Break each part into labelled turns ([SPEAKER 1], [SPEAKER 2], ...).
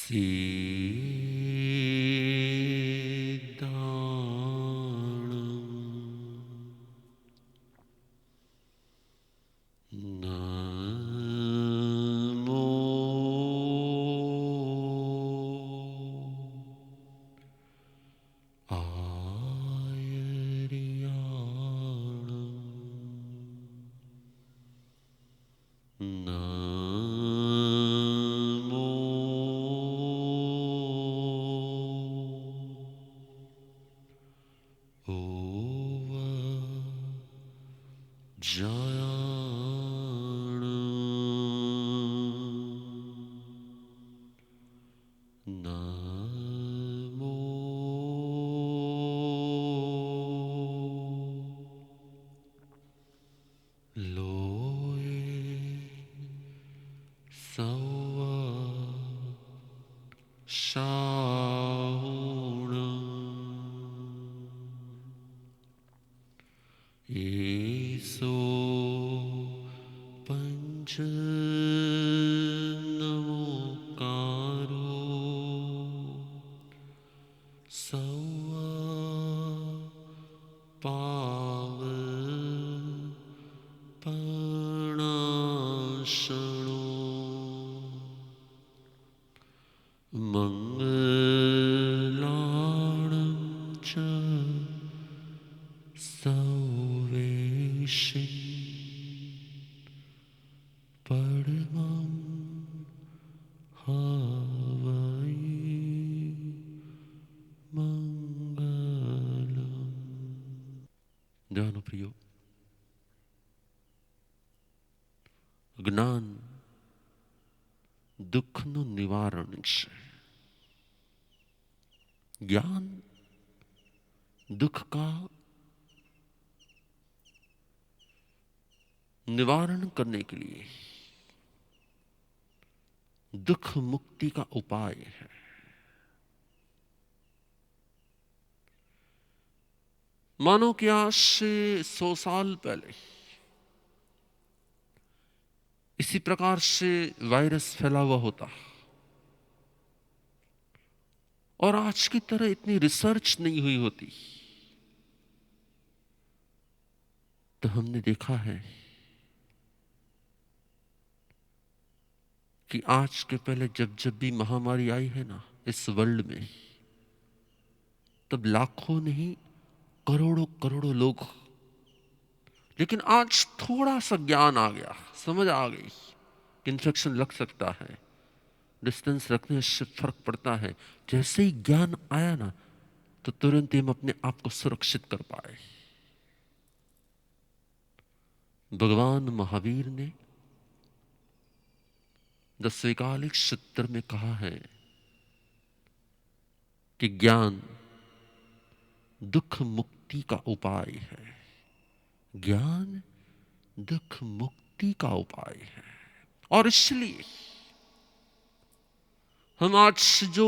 [SPEAKER 1] नमो आर्याणं नमो ओवज्रायाणं नमो लोये सौव शाहुणं येसो पञ्चनमोकारो सौव पावपणाशणो मङ्गलाणं च सौवेशिं परमं हवै મંગલમ। ધ્યાન પ્રિયો, જ્ઞાન દુઃખનું નિવારણ છે। ज्ञान दुख का निवारण करने के लिए दुख मुक्ति का उपाय है। मानो कि आज से 100 साल पहले इसी प्रकार से वायरस फैला हुआ होता और आज की तरह इतनी रिसर्च नहीं हुई होती, तो हमने देखा है कि आज के पहले जब जब भी महामारी आई है ना इस वर्ल्ड में, तब लाखों नहीं करोड़ों करोड़ों लोग, लेकिन आज थोड़ा सा ज्ञान आ गया, समझ आ गई कि इन्फेक्शन लग सकता है, डिस्टेंस रखने से फर्क पड़ता है। जैसे ही ज्ञान आया ना तो तुरंत हम अपने आप को सुरक्षित कर पाए। भगवान महावीर ने 10वें कालिक सूत्र में कहा है कि ज्ञान दुख मुक्ति का उपाय है। ज्ञान दुख मुक्ति का उपाय है। और इसलिए हम आज जो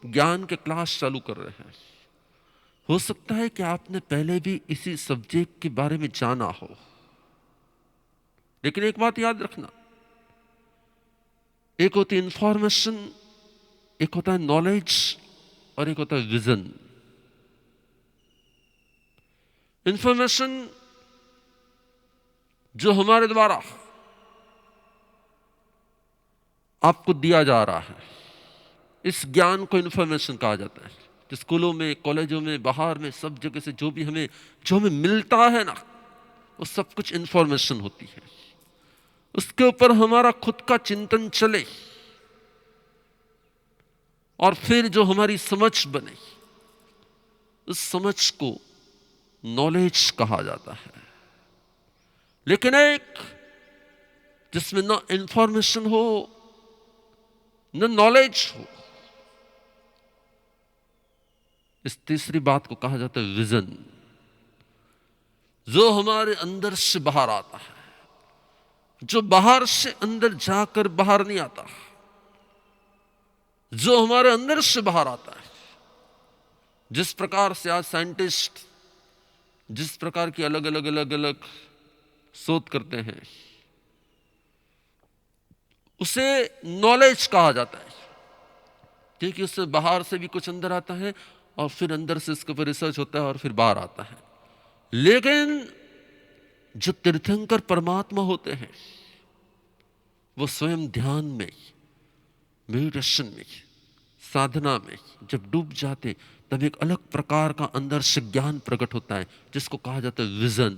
[SPEAKER 1] ज्ञान के क्लास चालू कर रहे हैं, हो सकता है कि आपने पहले भी इसी सब्जेक्ट के बारे में जाना हो, लेकिन एक बात याद रखना, एक होती है इंफॉर्मेशन, एक होता है नॉलेज और एक होता है विजन। इंफॉर्मेशन जो हमारे द्वारा आपको दिया जा रहा है, इस ज्ञान को इंफॉर्मेशन कहा जाता है। स्कूलों में, कॉलेजों में, बाहर में, सब जगह से जो हमें मिलता है ना, वो सब कुछ इंफॉर्मेशन होती है। उसके ऊपर हमारा खुद का चिंतन चले और फिर जो हमारी समझ बने, उस समझ को नॉलेज कहा जाता है। लेकिन एक जिसमें ना इंफॉर्मेशन हो न नॉलेज हो, इस तीसरी बात को कहा जाता है विजन, जो हमारे अंदर से बाहर आता है, जो बाहर से अंदर जाकर बाहर नहीं आता, जो हमारे अंदर से बाहर आता है। जिस प्रकार से आज साइंटिस्ट जिस प्रकार की अलग अलग शोध करते हैं, उसे नॉलेज कहा जाता है। क्योंकि उससे बाहर से भी कुछ अंदर आता है और फिर अंदर से इसके ऊपर रिसर्च होता है और फिर बाहर आता है। लेकिन जो तीर्थंकर परमात्मा होते हैं वो स्वयं ध्यान में, मेडिटेशन में, साधना में जब डूब जाते तब एक अलग प्रकार का अंदर से ज्ञान प्रकट होता है जिसको कहा जाता है विजन।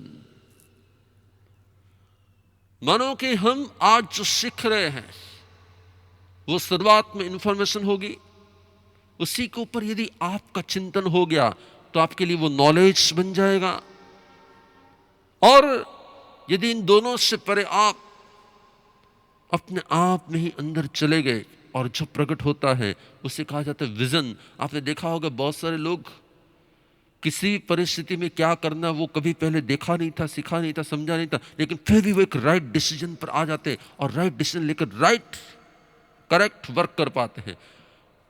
[SPEAKER 1] मानो कि हम आज जो सीख रहे हैं वो शुरुआत में इंफॉर्मेशन होगी, उसी के ऊपर यदि आपका चिंतन हो गया तो आपके लिए वो नॉलेज बन जाएगा। और यदि इन दोनों से परे आप अपने आप में ही अंदर चले गए और जो प्रकट होता है उसे कहा जाता है विजन। आपने देखा होगा बहुत सारे लोग किसी परिस्थिति में क्या करना वो कभी पहले देखा नहीं था, सीखा नहीं था, समझा नहीं था, लेकिन फिर भी वो एक राइट डिसीजन पर आ जाते और राइट डिसीजन लेकर राइट करेक्ट वर्क कर पाते हैं।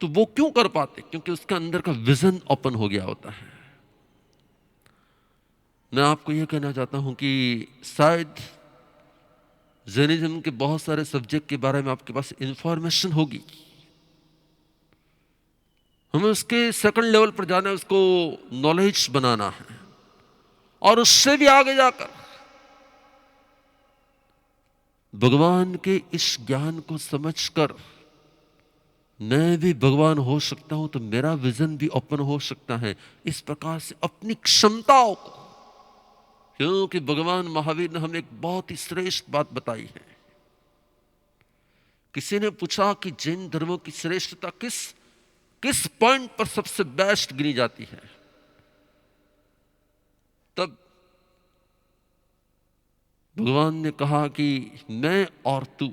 [SPEAKER 1] तो वो क्यों कर पाते? क्योंकि उसके अंदर का विजन ओपन हो गया होता है। मैं आपको यह कहना चाहता हूं कि शायद जैनिज्म के बहुत सारे सब्जेक्ट के बारे में आपके पास इंफॉर्मेशन होगी, हमें उसके सेकंड लेवल पर जाना है, उसको नॉलेज बनाना है और उससे भी आगे जाकर भगवान के इस ज्ञान को समझकर मैं भी भगवान हो सकता हूं, तो मेरा विजन भी ओपन हो सकता है। इस प्रकार से अपनी क्षमताओं को, क्योंकि भगवान महावीर ने हमें एक बहुत ही श्रेष्ठ बात बताई है। किसी ने पूछा कि जैन धर्मों की श्रेष्ठता किस पॉइंट पर सबसे बेस्ट गिनी जाती है? तब भगवान ने कहा कि मैं और तू,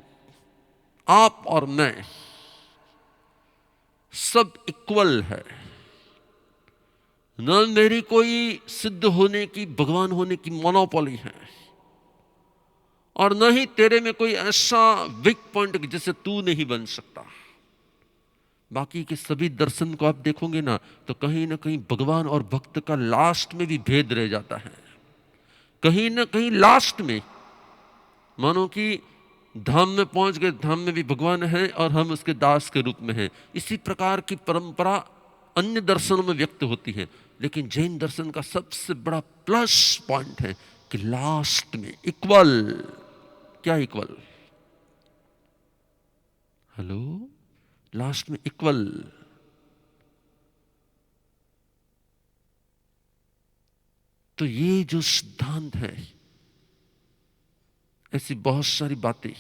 [SPEAKER 1] आप और मैं, सब इक्वल है। न मेरी कोई सिद्ध होने की, भगवान होने की मोनोपोली है और न ही तेरे में कोई ऐसा वीक पॉइंट जिसे तू नहीं बन सकता। बाकी के सभी दर्शन को आप देखोगे ना तो कहीं ना कहीं भगवान और भक्त का लास्ट में भी भेद रह जाता है। कहीं ना कहीं लास्ट में मानो कि धाम में पहुंच गए, धाम में भी भगवान है और हम उसके दास के रूप में हैं। इसी प्रकार की परंपरा अन्य दर्शनों में व्यक्त होती है, लेकिन जैन दर्शन का सबसे बड़ा प्लस पॉइंट है कि लास्ट में इक्वल। क्या इक्वल? हेलो, लास्ट में इक्वल। तो ये जो सिद्धांत है, ऐसी बहुत सारी बातें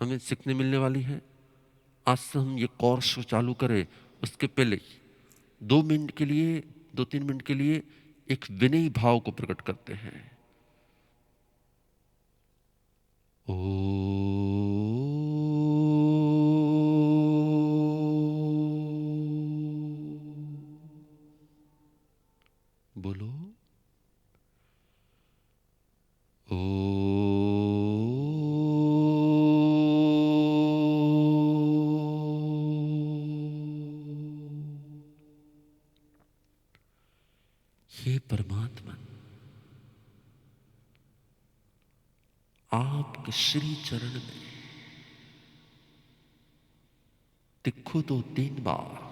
[SPEAKER 1] हमें सीखने मिलने वाली है। आज से हम ये कोर्स चालू करें उसके पहले 2 मिनट के लिए, 2-3 मिनट के लिए एक विनयी भाव को प्रकट करते हैं। ओ बोलो ओ। हे परमात्मा, आपके श्री चरण में तिखो तो 3 बार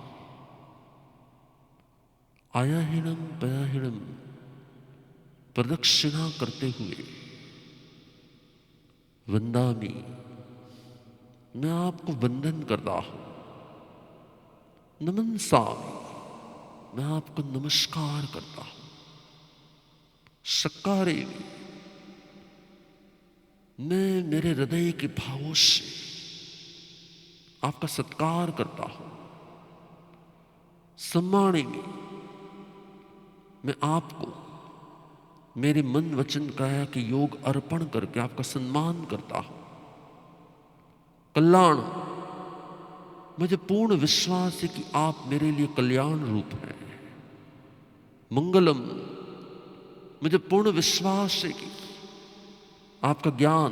[SPEAKER 1] आयाहीनम पयाहीनम प्रदक्षिणा करते हुए वंदामि, मैं आपको वंदन करता हूं। नमन सामि, मैं आपको नमस्कार करता हूं। सत्कारेमि, मैं मेरे हृदय के भावों से आपका सत्कार करता हूं। सम्मानेमि, मैं आपको मेरे मन वचन काया के योग अर्पण करके आपका सम्मान करता हूं। कल्याण, मुझे पूर्ण विश्वास है कि आप मेरे लिए कल्याण रूप हैं। मंगलम, मुझे पूर्ण विश्वास है कि आपका ज्ञान,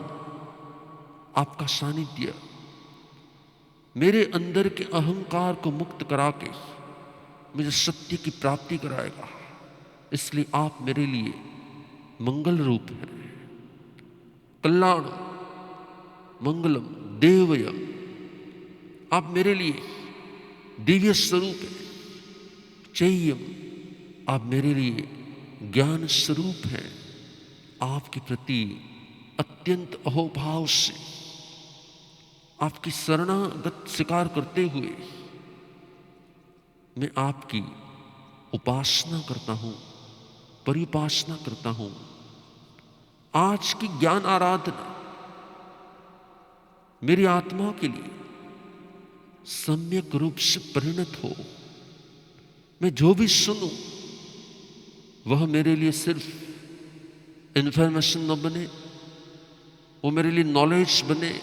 [SPEAKER 1] आपका सानिध्य मेरे अंदर के अहंकार को मुक्त करा के मुझे सत्य की प्राप्ति कराएगा। इसलिए आप मेरे लिए मंगल रूप है। कल्याण, मंगलम, देवयम, आप मेरे लिए दिव्य स्वरूप है। चेयम, आप मेरे लिए ज्ञान स्वरूप हैं। आपके प्रति अत्यंत अहोभाव से आपकी शरणागत स्वीकार करते हुए मैं आपकी उपासना करता हूं, परिउपासना करता हूं। आज की ज्ञान आराधना मेरी आत्मा के लिए सम्यक रूप से परिणत हो। मैं जो भी सुनूं वह मेरे लिए सिर्फ इंफॉर्मेशन न बने, वो मेरे लिए नॉलेज बने,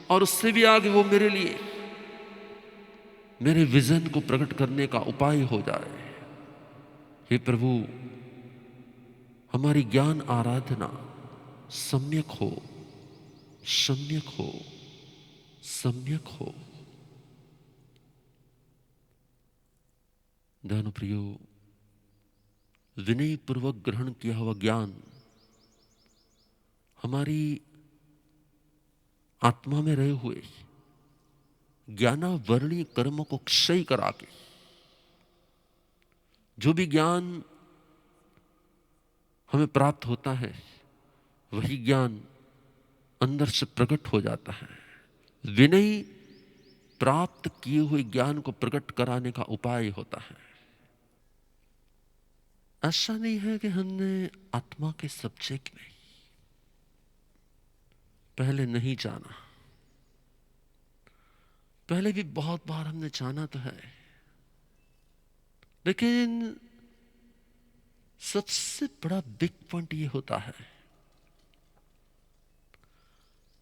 [SPEAKER 1] और उससे भी आगे वो मेरे लिए मेरे विजन को प्रकट करने का उपाय हो जाए। हे प्रभु, हमारी ज्ञान आराधना सम्यक हो, सम्यक हो, सम्यक हो। ध्यान प्रियो, विनय पूर्वक ग्रहण किया हुआ ज्ञान हमारी आत्मा में रहे हुए ज्ञानावरणीय कर्मों को क्षय करा के जो भी ज्ञान हमें प्राप्त होता है वही ज्ञान अंदर से प्रकट हो जाता है। विनय प्राप्त किए हुए ज्ञान को प्रकट कराने का उपाय होता है। ऐसा नहीं है कि हमने आत्मा के सब्जेक्ट में पहले नहीं जाना, पहले भी बहुत बार हमने जाना तो है, लेकिन सबसे बड़ा बिग पॉइंट ये होता है,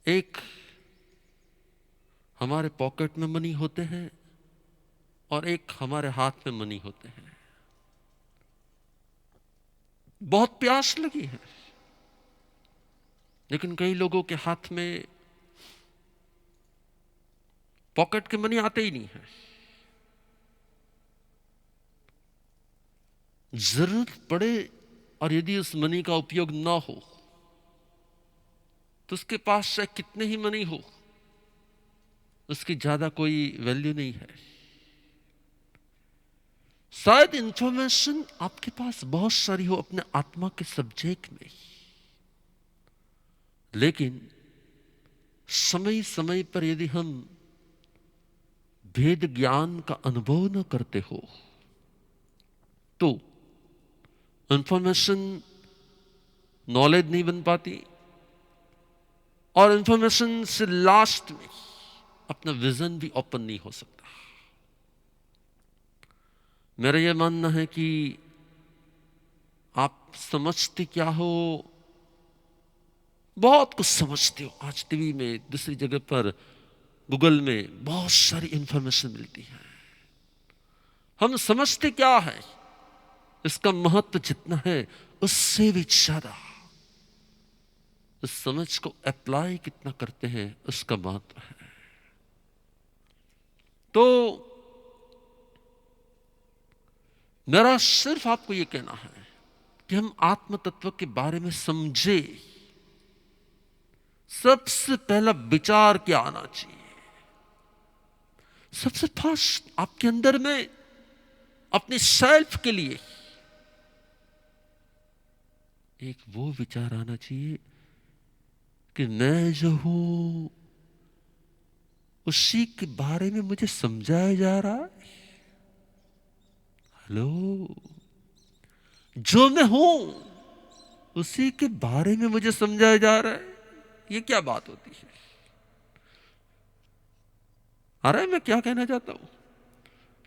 [SPEAKER 1] एक हमारे पॉकेट में मनी होते हैं और एक हमारे हाथ में मनी होते हैं। बहुत प्यास लगी है, लेकिन कई लोगों के हाथ में पॉकेट के मनी आते ही नहीं है। जरूरत पड़े और यदि उस मनी का उपयोग ना हो तो उसके पास चाहे कितने ही मनी हो, उसकी ज्यादा कोई वैल्यू नहीं है। शायद इंफॉर्मेशन आपके पास बहुत सारी हो अपने आत्मा के सब्जेक्ट में, लेकिन समय समय पर यदि हम भेद ज्ञान का अनुभव न करते हो तो इंफॉर्मेशन नॉलेज नहीं बन पाती, और इंफॉर्मेशन से लास्ट में अपना विजन भी ओपन नहीं हो सकता। मेरा यह मानना है कि आप समझते क्या हो, बहुत कुछ समझते हो। आज टीवी में, दूसरी जगह पर, गूगल में बहुत सारी इंफॉर्मेशन मिलती है। हम समझते क्या है, इसका महत्व जितना है उससे भी ज्यादा उस समझ को अप्लाई कितना करते हैं उसका महत्व है। तो मेरा सिर्फ आपको यह कहना है कि हम आत्म तत्व के बारे में समझे। सबसे पहला विचार क्या आना चाहिए? सबसे फर्स्ट आपके अंदर में अपने सेल्फ के लिए एक वो विचार आना चाहिए कि मैं जो हूं उसी के बारे में मुझे समझाया जा रहा है। हेलो, जो मैं हूं उसी के बारे में मुझे समझाया जा रहा है। ये क्या बात होती है? अरे मैं क्या कहना चाहता हूं,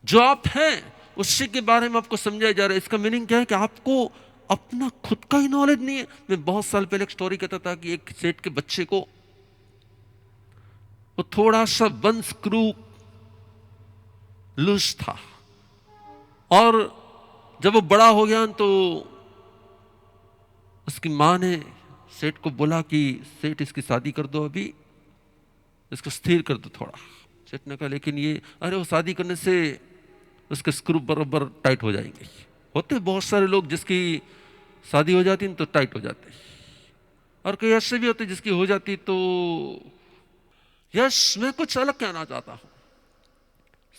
[SPEAKER 1] जो आप हैं उसी के बारे में आपको समझाया जा रहा है। इसका मीनिंग क्या है कि आपको अपना खुद का ही नॉलेज नहीं है। मैं बहुत साल पहले एक स्टोरी कहता था कि एक सेठ के बच्चे को वो थोड़ा सा वन स्क्रू लूज था, और जब वो बड़ा हो गया तो उसकी मां ने सेठ को बोला कि सेठ इसकी शादी कर दो, अभी इसको स्थिर कर दो थोड़ा। सेठ ने कहा लेकिन ये, अरे वो शादी करने से उसके स्क्रू बराबर टाइट हो जाएंगे। होते बहुत सारे लोग जिसकी शादी हो जाती तो टाइट हो जाते, और कई ऐसे भी होते जिसकी हो जाती तो। यस, मैं कुछ अलग कहना चाहता हूं।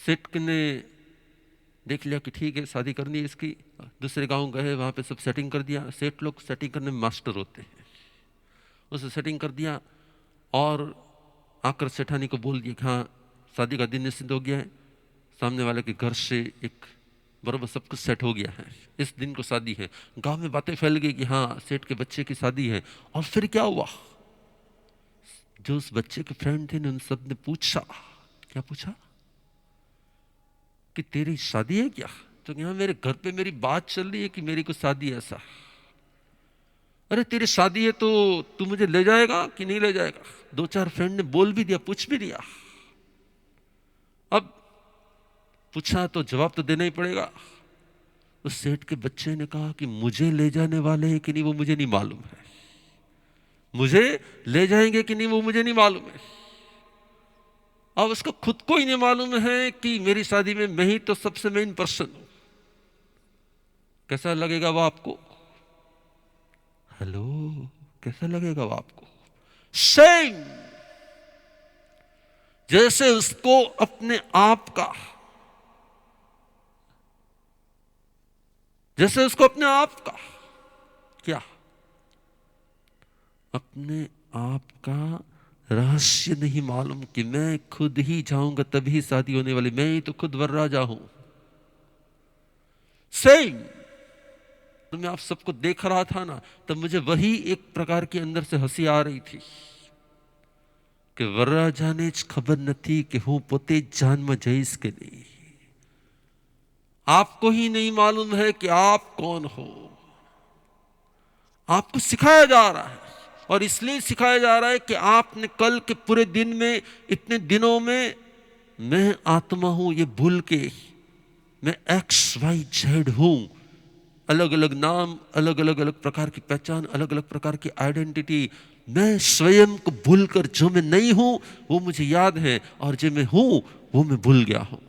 [SPEAKER 1] सेठ ने देख लिया कि ठीक है शादी करनी है इसकी, दूसरे गांव गए, वहाँ पे सब सेटिंग कर दिया। सेठ लोग सेटिंग करने में मास्टर होते हैं। उसे सेटिंग कर दिया और आकर सेठानी को बोल दिया कि हाँ शादी का दिन निश्चित हो गया है, सामने वाले के घर से एक बराबर सब कुछ सेट हो गया है, इस दिन को शादी है। गांव में बातें फैल गई कि हाँ सेठ के बच्चे की शादी है। और फिर क्या हुआ, जो उस बच्चे के फ्रेंड थे उन सब ने पूछा, क्या पूछा कि तेरी शादी है क्या? तो यहाँ मेरे घर पे मेरी बात चल रही है कि मेरी को शादी है। ऐसा, अरे तेरी शादी है तो तू मुझे ले जाएगा कि नहीं ले जाएगा? दो चार फ्रेंड ने बोल भी दिया, पूछ भी दिया। अब पूछा तो जवाब तो देना ही पड़ेगा। उस सेठ के बच्चे ने कहा कि मुझे ले जाने वाले हैं कि नहीं वो मुझे नहीं मालूम है, मुझे ले जाएंगे कि नहीं वो मुझे नहीं मालूम है। अब उसको खुद को ही नहीं मालूम है कि मेरी शादी में मैं ही तो सबसे मेन पर्सन हूं। कैसा लगेगा वो आपको? हेलो, कैसा लगेगा वो आपको? सेम जैसे उसको अपने आप का, जैसे उसको अपने आप का क्या, अपने आप का रहस्य नहीं मालूम कि मैं खुद ही जाऊंगा तभी शादी होने वाली, मैं ही तो खुद वरराजा हूं। सेम तो मैं आप सबको देख रहा था ना, तब मुझे वही एक प्रकार की अंदर से हंसी आ रही थी कि वरराजा ने खबर नहीं कि हूं पोते जान में जईस के नहीं। आपको ही नहीं मालूम है कि आप कौन हो। आपको सिखाया जा रहा है, और इसलिए सिखाया जा रहा है कि आपने कल के पूरे दिन में, इतने दिनों में मैं आत्मा हूं ये भूल के मैं XYZ हूं, अलग अलग नाम, अलग अलग अलग प्रकार की पहचान, अलग अलग प्रकार की आइडेंटिटी, मैं स्वयं को भूलकर जो मैं नहीं हूं वो मुझे याद है, और जो मैं हूं वो मैं भूल गया हूं।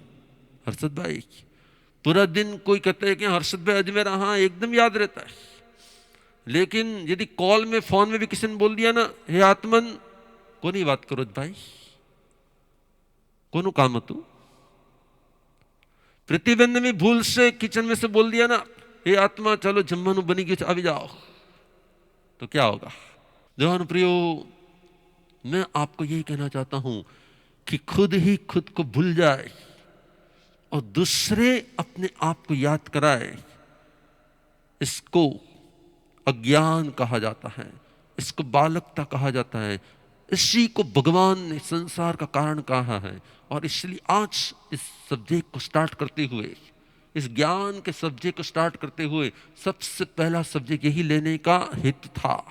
[SPEAKER 1] हर्षद भाई, पूरा दिन कोई कहते हैं कि हर्षद भाई अजमेर, हाँ एकदम याद रहता है, लेकिन यदि कॉल में फोन में भी किसी ने बोल दिया ना, हे आत्मन को नहीं बात करो भाई, कोनो काम तू। प्रतिबंध में भूल से किचन में से बोल दिया ना, हे आत्मा चलो जम्मन बनी गई अभी जाओ, तो क्या होगा? जवान प्रियो, मैं आपको यही कहना चाहता हूं कि खुद ही खुद को भूल जाए और दूसरे अपने आप को याद कराए, इसको अज्ञान कहा जाता है, इसको बालकता कहा जाता है। इसी को भगवान ने संसार का कारण कहा है। और इसलिए आज इस सब्जेक्ट को स्टार्ट करते हुए, इस ज्ञान के सब्जेक्ट को स्टार्ट करते हुए, सबसे पहला सब्जेक्ट यही लेने का हेतु था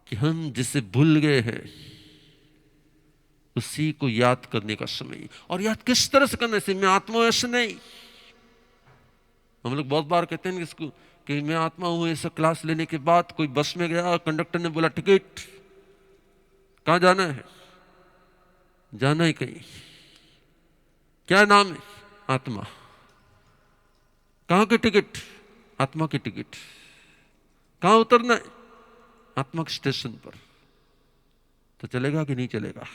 [SPEAKER 1] कि हम जिसे भूल गए हैं उसी को याद करने का समय। और याद किस तरह से करने से? मैं आत्मा ऐसे नहीं। हम लोग बहुत बार कहते हैं इसको कि मैं आत्मा हूं, ऐसा क्लास लेने के बाद कोई बस में गया, कंडक्टर ने बोला टिकट, कहां जाना है? जाना ही कहीं, क्या नाम है? आत्मा। कहां की टिकट? आत्मा की टिकट। कहां उतरना है? आत्मा के स्टेशन पर। तो चलेगा कि नहीं चलेगा?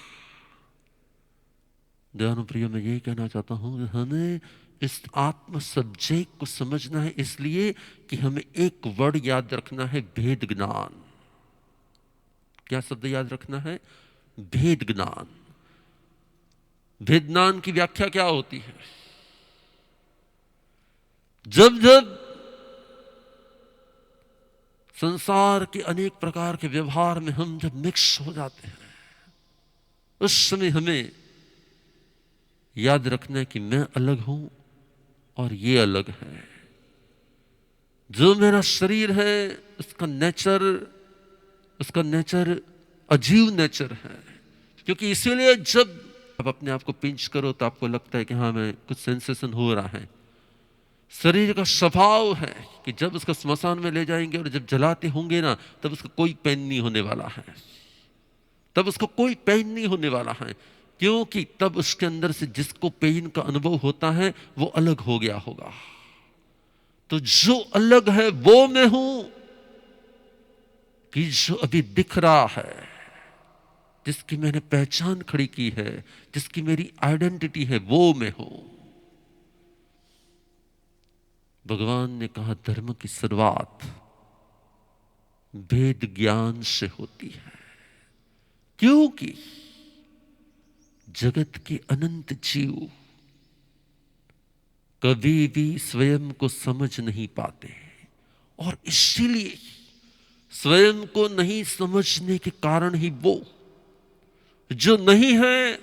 [SPEAKER 1] दयानु प्रिय, मैं यही कहना चाहता हूं, हमें इस आत्म सब्जेक्ट को समझना है, इसलिए कि हमें एक वर्ड याद रखना है, भेद ज्ञान। क्या शब्द याद रखना है? भेद ज्ञान। भेद ज्ञान की व्याख्या क्या होती है? जब जब संसार के अनेक प्रकार के व्यवहार में हम जब मिक्स हो जाते हैं, उस समय हमें याद रखना है कि मैं अलग हूं और ये अलग है। जो मेरा शरीर है उसका नेचर अजीब नेचर है। क्योंकि इसीलिए जब आप अपने आप को पिंच करो तो आपको लगता है कि हाँ मैं कुछ सेंसेशन हो रहा है। शरीर का स्वभाव है कि जब उसका स्मशान में ले जाएंगे और जब जलाते होंगे ना, तब उसका कोई पेन नहीं होने वाला है, तब उसको कोई पेन नहीं होने वाला है, क्योंकि तब उसके अंदर से जिसको पेन का अनुभव होता है वो अलग हो गया होगा। तो जो अलग है वो मैं हूं कि जो अभी दिख रहा है। जिसकी मैंने पहचान खड़ी की है, जिसकी मेरी आइडेंटिटी है, वो मैं हूं। भगवान ने कहा धर्म की शुरुआत वेद ज्ञान से होती है, क्योंकि जगत के अनंत जीव कभी भी स्वयं को समझ नहीं पाते, और इसीलिए स्वयं को नहीं समझने के कारण ही वो जो नहीं है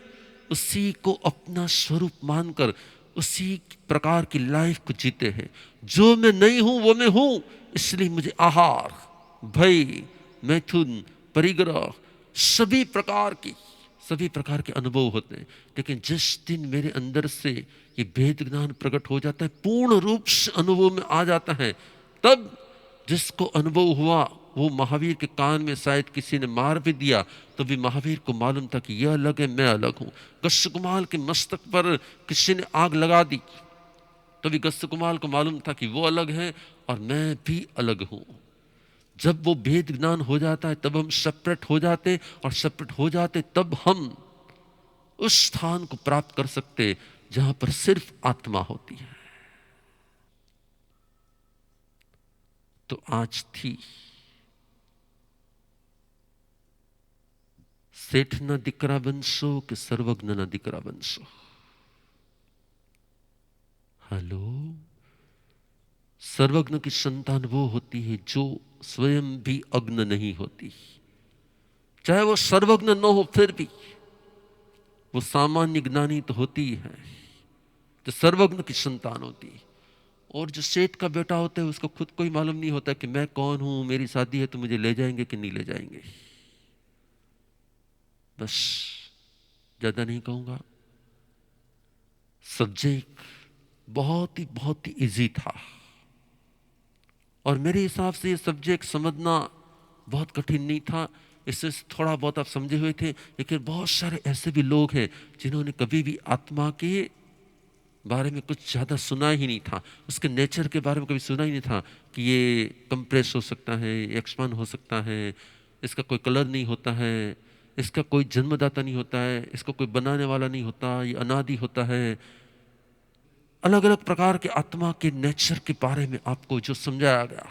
[SPEAKER 1] उसी को अपना स्वरूप मानकर उसी प्रकार की लाइफ को जीते हैं। जो मैं नहीं हूं वो मैं हूं, इसलिए मुझे आहार, भय, मैथुन, परिग्रह, सभी प्रकार के अनुभव होते हैं। लेकिन जिस दिन मेरे अंदर से ये भेद ज्ञान प्रकट हो जाता है, पूर्ण रूप से अनुभव में आ जाता है, तब जिसको अनुभव हुआ वो महावीर के कान में शायद किसी ने मार भी दिया तो भी महावीर को मालूम था कि यह अलग है, मैं अलग हूं। गस्सकुमाल के मस्तक पर किसी ने आग लगा दी तो भी गस्सकुमाल को मालूम था कि वो अलग है और मैं भी अलग हूं। जब वो भेद ज्ञान हो जाता है तब हम सेपरेट हो जाते, और सेपरेट हो जाते तब हम उस स्थान को प्राप्त कर सकते जहां पर सिर्फ आत्मा होती है। तो आज थी सेठ ना दिकरा बनसो कि सर्वज्ञ ना दिकरा बनसो। हेलो, सर्वज्ञ की संतान वो होती है जो स्वयं भी अग्न नहीं होती। चाहे वो सर्वज्ञ न हो फिर भी वो सामान्य ज्ञानी तो होती ही है, जो सर्वज्ञ की संतान होती है। और जो सेठ का बेटा होता है उसको खुद को ही मालूम नहीं होता कि मैं कौन हूं, मेरी शादी है तो मुझे ले जाएंगे कि नहीं ले जाएंगे। बस ज्यादा नहीं कहूंगा। सब्जेक्ट बहुत ही इजी था, और मेरे हिसाब से ये सब्जेक्ट समझना बहुत कठिन नहीं था। इससे थोड़ा बहुत आप समझे हुए थे, लेकिन बहुत सारे ऐसे भी लोग हैं जिन्होंने कभी भी आत्मा के बारे में कुछ ज़्यादा सुना ही नहीं था, उसके नेचर के बारे में कभी सुना ही नहीं था कि ये कंप्रेस हो सकता है, एक्सपांड हो सकता है, इसका कोई कलर नहीं होता है, इसका कोई जन्मदाता नहीं होता है, इसको कोई बनाने वाला नहीं होता, ये अनादि होता है। अलग अलग प्रकार के आत्मा के नेचर के बारे में आपको जो समझाया गया,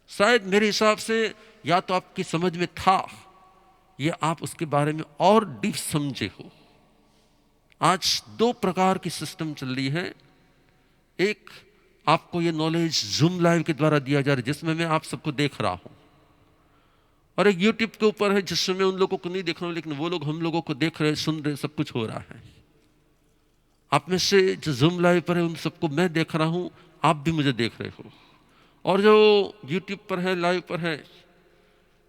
[SPEAKER 1] शायद मेरे हिसाब से या तो आपकी समझ में था या आप उसके बारे में और डीप समझे हो। आज दो प्रकार की सिस्टम चल रही है। एक, आपको ये नॉलेज जूम लाइव के द्वारा दिया जा रहा है जिसमें मैं आप सबको देख रहा हूं, और एक यूट्यूब के ऊपर है जिसमें मैं उन लोगों को नहीं देख रहा हूं लेकिन वो लोग हम लोगों को देख रहे, सुन रहे, सब कुछ हो रहा है। आप में से जो जूम लाइव पर है उन सबको मैं देख रहा हूं, आप भी मुझे देख रहे हो, और जो यूट्यूब पर है, लाइव पर है,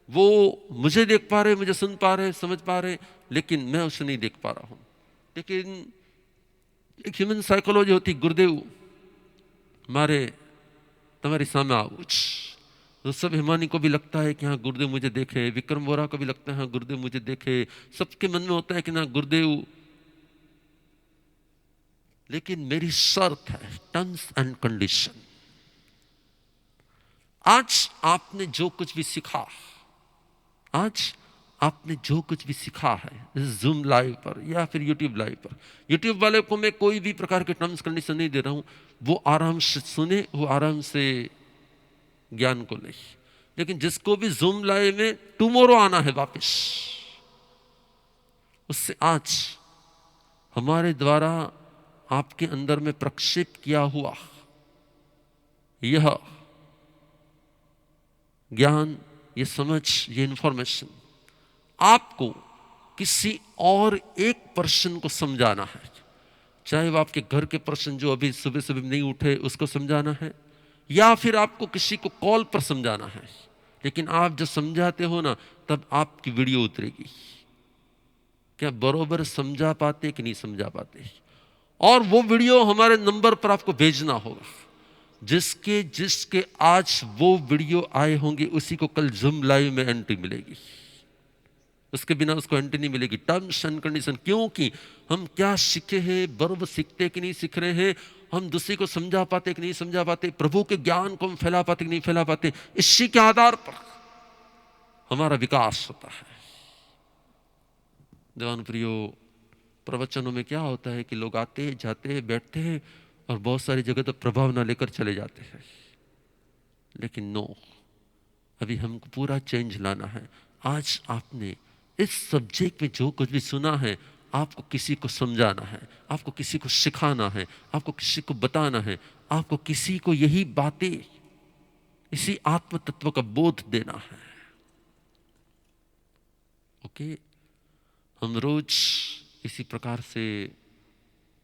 [SPEAKER 1] वो मुझे देख पा रहे, मुझे सुन पा रहे, समझ पा रहे, लेकिन मैं उसे नहीं देख पा रहा हूं। लेकिन एक ह्यूमन साइकोलॉजी होती, गुरुदेव मारे तुम्हारी सामे आऊच, तो सब हिमानी को भी लगता है कि हाँ गुरुदेव मुझे देखे, विक्रम वोरा को भी लगता है हाँ गुरुदेव मुझे देखे, सबके मन में होता है कि ना गुरुदेव। लेकिन मेरी शर्त है, टर्म्स एंड कंडीशन। आज आपने जो कुछ भी सीखा, आज आपने जो कुछ भी सीखा है जूम लाइव पर या फिर यूट्यूब लाइव पर, यूट्यूब वाले को मैं कोई भी प्रकार के टर्म्स कंडीशन नहीं दे रहा हूं, वो आराम से सुने, वो आराम से ज्ञान को ले। लेकिन जिसको भी जूम लाइव में टुमारो आना है वापस, उससे आज हमारे द्वारा आपके अंदर में प्रक्षेप किया हुआ यह ज्ञान, ये समझ, ये इंफॉर्मेशन आपको किसी और एक पर्सन को समझाना है। चाहे वो आपके घर के पर्सन जो अभी सुबह सुबह नहीं उठे उसको समझाना है, या फिर आपको किसी को कॉल पर समझाना है। लेकिन आप जब समझाते हो ना तब आपकी वीडियो उतरेगी, क्या बरोबर समझा पाते कि नहीं समझा पाते, और वो वीडियो हमारे नंबर पर आपको भेजना होगा। जिसके जिसके आज वो वीडियो आए होंगे उसी को कल जूम लाइव में एंट्री मिलेगी, उसके बिना उसको एंट्री नहीं मिलेगी। टर्म्स एंड कंडीशन, क्योंकि हम क्या सीखे हैं, बरोबर सीखते कि नहीं सीख रहे हैं, हम दूसरे को समझा पाते कि नहीं समझा पाते, प्रभु के ज्ञान को हम फैला पाते कि नहीं फैला पाते, इसी के आधार पर हमारा विकास होता है। देवान प्रियो, प्रवचनों में क्या होता है कि लोग आते हैं, जाते हैं, बैठते हैं और बहुत सारी जगह तो प्रभाव ना लेकर चले जाते हैं। लेकिन नो, अभी हमको पूरा चेंज लाना है। आज आपने इस सब्जेक्ट में जो कुछ भी सुना है, आपको किसी को समझाना है, आपको किसी को सिखाना है, आपको किसी को बताना है, आपको किसी को यही बातें, इसी आत्म तत्व का बोध देना है। ओके, हम रोज इसी प्रकार से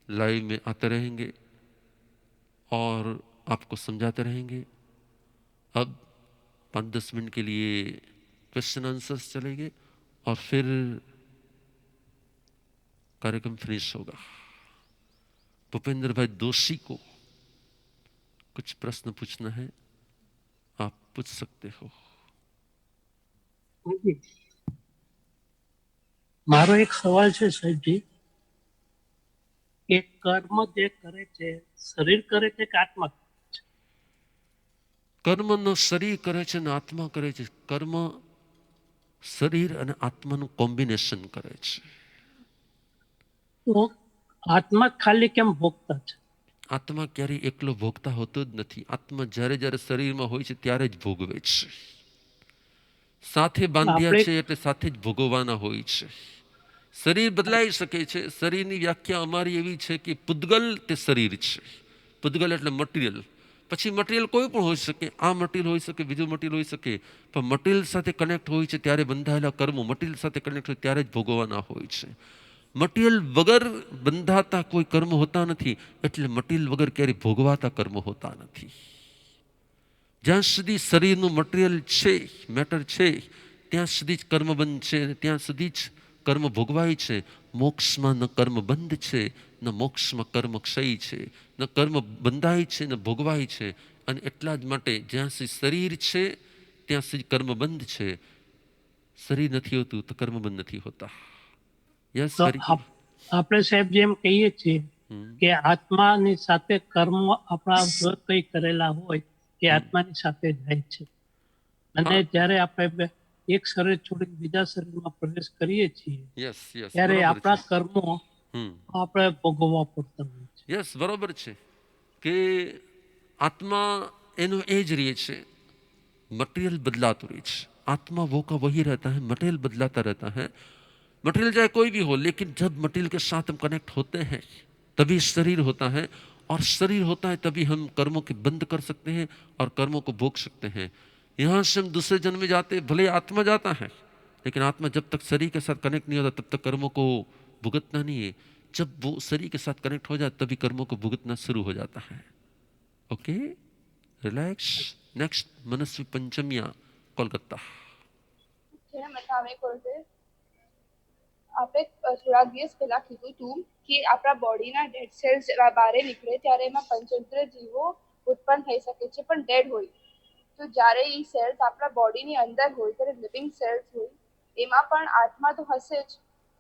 [SPEAKER 1] लाइव में आते रहेंगे और आपको समझाते रहेंगे। अब 5-10 मिनट के लिए क्वेश्चन आंसर्स चलेंगे और फिर कार्यक्रम फिनिश होगा। भूपेंद्र भाई दोषी को कुछ प्रश्न पूछना है, आप पूछ सकते हो।
[SPEAKER 2] મારો એક સવાલ છે સાહેબજી, કે કર્મ જે કરે છે શરીર કરે છે કે આત્મા કરે છે?
[SPEAKER 1] કર્મ ન શરીર કરે છે ને આત્મા કરે છે. કર્મ શરીર અને આત્માનું કોમ્બિનેશન કરે છે.
[SPEAKER 2] તો આત્મા ખાલી કેમ ભોગતા છે?
[SPEAKER 1] આત્મા ક્યારેય એકલો ભોગતા હોતો જ નથી. આત્મા જ્યારે જ્યારે શરીરમાં હોય છે ત્યારે જ ભોગવે છે. સાથે બાંધ્યા છે એટલે સાથે જ ભોગવવાના હોય છે. શરીર બદલાઈ શકે છે. શરીરની વ્યાખ્યા અમારી એવી છે કે પૂદગલ તે શરીર છે. પૂદગલ એટલે મટીરિયલ. પછી મટીરિયલ કોઈ પણ હોઈ શકે, આ મટીરિયલ હોઈ શકે, બીજું મટીરિયલ હોઈ શકે, પણ મટીરિયલ સાથે કનેક્ટ હોય છે ત્યારે બંધાયેલા કર્મો મટીરિયલ સાથે કનેક્ટ હોય ત્યારે જ ભોગવવાના હોય છે. મટીરિયલ વગર બંધાતા કોઈ કર્મ હોતા નથી, એટલે મટીરિયલ વગર ક્યારેય ભોગવાતા કર્મ હોતા નથી. જ્યાં સુધી શરીરનું મટીરિયલ છે, મેટર છે, ત્યાં સુધી જ કર્મ બંધ છે, ત્યાં સુધી જ કર્મ ભોગવાય છે. મોક્ષમાં ન કર્મ બંધ છે, ન મોક્ષમાં કર્મ ક્ષય છે, ન કર્મ બંધાય છે, ન ભોગવાય છે. અને એટલા જ માટે જ્યાં સુધી શરીર છે ત્યાં સુધી કર્મ બંધ છે. શરીર નથી હોતું તો કર્મ બંધ નથી હોતા. યસ,
[SPEAKER 2] તો
[SPEAKER 1] વેરી ગુડ.
[SPEAKER 2] આપણે સાહેબ જેમ કહીએ છીએ કે આત્માની સાથે કર્મ આપણા જો કંઈ કરેલા હોય એ આત્માની સાથે જાય છે, અને જ્યારે આપણે એક શરીર છોડીને બીજા શરીરમાં પ્રવેશ કરીએ છીએ
[SPEAKER 1] યસ યસ,
[SPEAKER 2] ત્યારે
[SPEAKER 1] બરોબર
[SPEAKER 2] આપણા
[SPEAKER 1] છે.
[SPEAKER 2] કર્મો આપણે ભોગવવા પડતા હોય છે.
[SPEAKER 1] યસ, બરોબર છે કે આત્મા એનો એ જ રહે છે, मटेरियल बदलाता रही है. आत्मा वो का वही रहता है, मटेरियल बदलाता रहता है. मटेरियल चाहे कोई भी हो, लेकिन जब मटेरियल के साथ हम कनेक्ट होते हैं तभी शरीर होता है, और शरीर होता है तभी हम कर्मों के बंद कर सकते हैं और कर्मों को भोग सकते हैं. यहाँ से हम दूसरे जन्म में जाते, भले आत्मा जाता है, लेकिन आत्मा जब तक शरीर के साथ कनेक्ट नहीं होता तब तक कर्मों को भुगतना नहीं है. जब वो शरीर के साथ कनेक्ट हो जाए तभी कर्मों को भुगतना शुरू हो जाता है. Okay, relax. नेक्स्ट, मनस्वी पंचमिया, कोलकाता.
[SPEAKER 3] આપણે થોડા દિવસ પહેલા કીધું હતું કે આપણા બોડીના ડેડ સેલ્સ બહાર નીકળે ત્યારે એમાં પંચતંત્ર જીવો ઉત્પન્ન થઈ શકે છે, પણ ડેડ હોય. તો જ્યારે એ સેલ્સ આપણા બોડીની અંદર હોય ત્યારે લિવિંગ સેલ્સ હોય, એમાં પણ આત્મા તો હશે જ.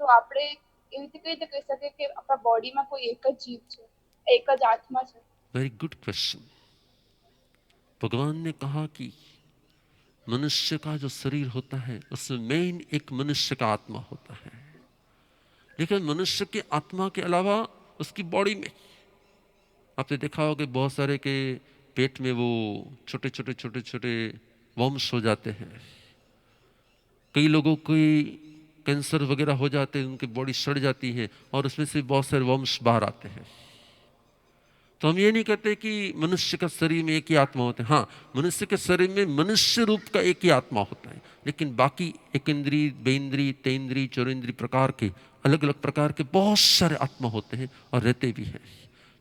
[SPEAKER 3] તો આપણે એવી રીતે કઈ રીતે કહી શકીએ કે આપણા બોડીમાં કોઈ એક જ જીવ છે, એક જ આત્મા છે?
[SPEAKER 1] Very good question. भगवान ने कहा कि मनुष्य का जो शरीर होता है उसमें मेन एक मनुष्य का आत्मा होता है, लेकिन मनुष्य के आत्मा के अलावा उसकी बॉडी में आपने देखा होगा कि बहुत सारे के पेट में वो छोटे छोटे छोटे छोटे वॉर्म्स हो जाते हैं. कई लोगों की कैंसर वगैरह हो जाते हैं, उनकी बॉडी सड़ जाती है और उसमें से बहुत सारे वॉर्म्स बाहर आते हैं. तो हम ये नहीं कहते कि मनुष्य का शरीर में एक ही आत्मा होता है. हाँ, मनुष्य के शरीर में मनुष्य रूप का एक ही आत्मा होता है, लेकिन बाकी एकेंद्रीय, बेंद्रीय, तेंद्रीय, चौरेंद्रीय प्रकार के अलग अलग प्रकार के बहुत सारे आत्मा होते हैं और रहते भी हैं.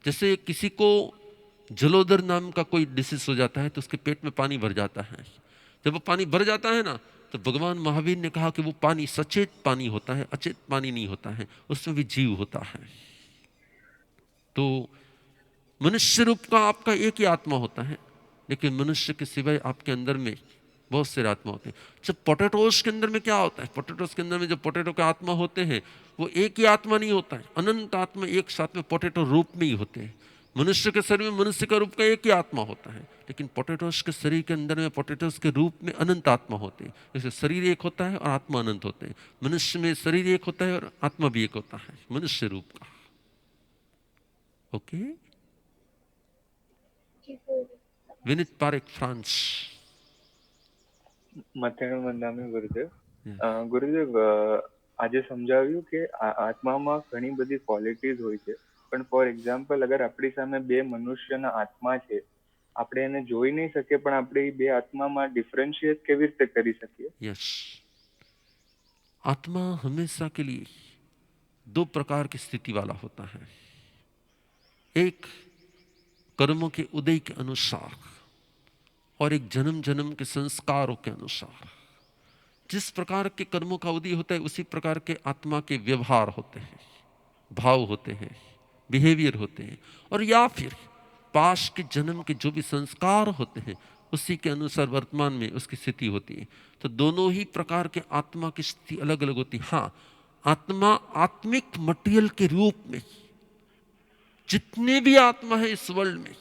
[SPEAKER 1] जैसे किसी को जलोदर नाम का कोई डिसीज हो जाता है तो उसके पेट में पानी भर जाता है. जब वो पानी भर जाता है ना, तो भगवान महावीर ने कहा कि वो पानी सचेत पानी होता है, अचेत पानी नहीं होता है, उसमें भी जीव होता है. तो मनुष्य रूप का आपका एक ही आत्मा होता है, लेकिन मनुष्य के सिवाय आपके अंदर में बहुत सारे आत्मा होते हैं. जब पोटैटोस के अंदर में क्या होता है, पोटैटोस के अंदर में जो पोटैटो के आत्मा होते हैं वो एक ही आत्मा नहीं होता है, अनंत आत्मा एक साथ में पोटैटो रूप में ही होते हैं. मनुष्य के शरीर में मनुष्य का रूप का एक ही आत्मा होता है, लेकिन पोटैटोस के शरीर के अंदर में पोटैटोस के रूप में अनंत आत्मा होते हैं। जैसे शरीर एक होता है और आत्मा अनंत होते हैं, मनुष्य में शरीर एक होता है और आत्मा भी एक होता है मनुष्य रूप का। Okay, Vineet Parekh, France.
[SPEAKER 4] મથેણ વંદામી ગુરુદેવ. ગુરુદેવ, આજે સમજાવ્યું કે આત્મામાં ઘણી બધી ક્વોલિટીઝ હોય છે, પણ ફોર એક્ઝામ્પલ અગર આપણી સામે બે મનુષ્યના આત્મા છે, આપણે એને જોઈ નહીં શકીએ, પણ આપણે એ બે આત્મામાં ડિફરન્શિએટ કેવી રીતે કરી શકીએ?
[SPEAKER 1] यस, आत्मा हमेशा के लिए दो प्रकार की स्थिति वाला होता है। एक कर्मों के उदय के अनुसार और एक जन्म जन्म के संस्कारों के अनुसार। जिस प्रकार के कर्मों का उदय होता है उसी प्रकार के आत्मा के व्यवहार होते हैं, भाव होते हैं, बिहेवियर होते हैं, और या फिर पास के जन्म के जो भी संस्कार होते हैं उसी के अनुसार वर्तमान में उसकी स्थिति होती है। तो दोनों ही प्रकार के आत्मा की स्थिति अलग अलग होती है। हाँ, आत्मा आत्मिक मटेरियल के रूप में जितने भी आत्मा है इस वर्ल्ड में,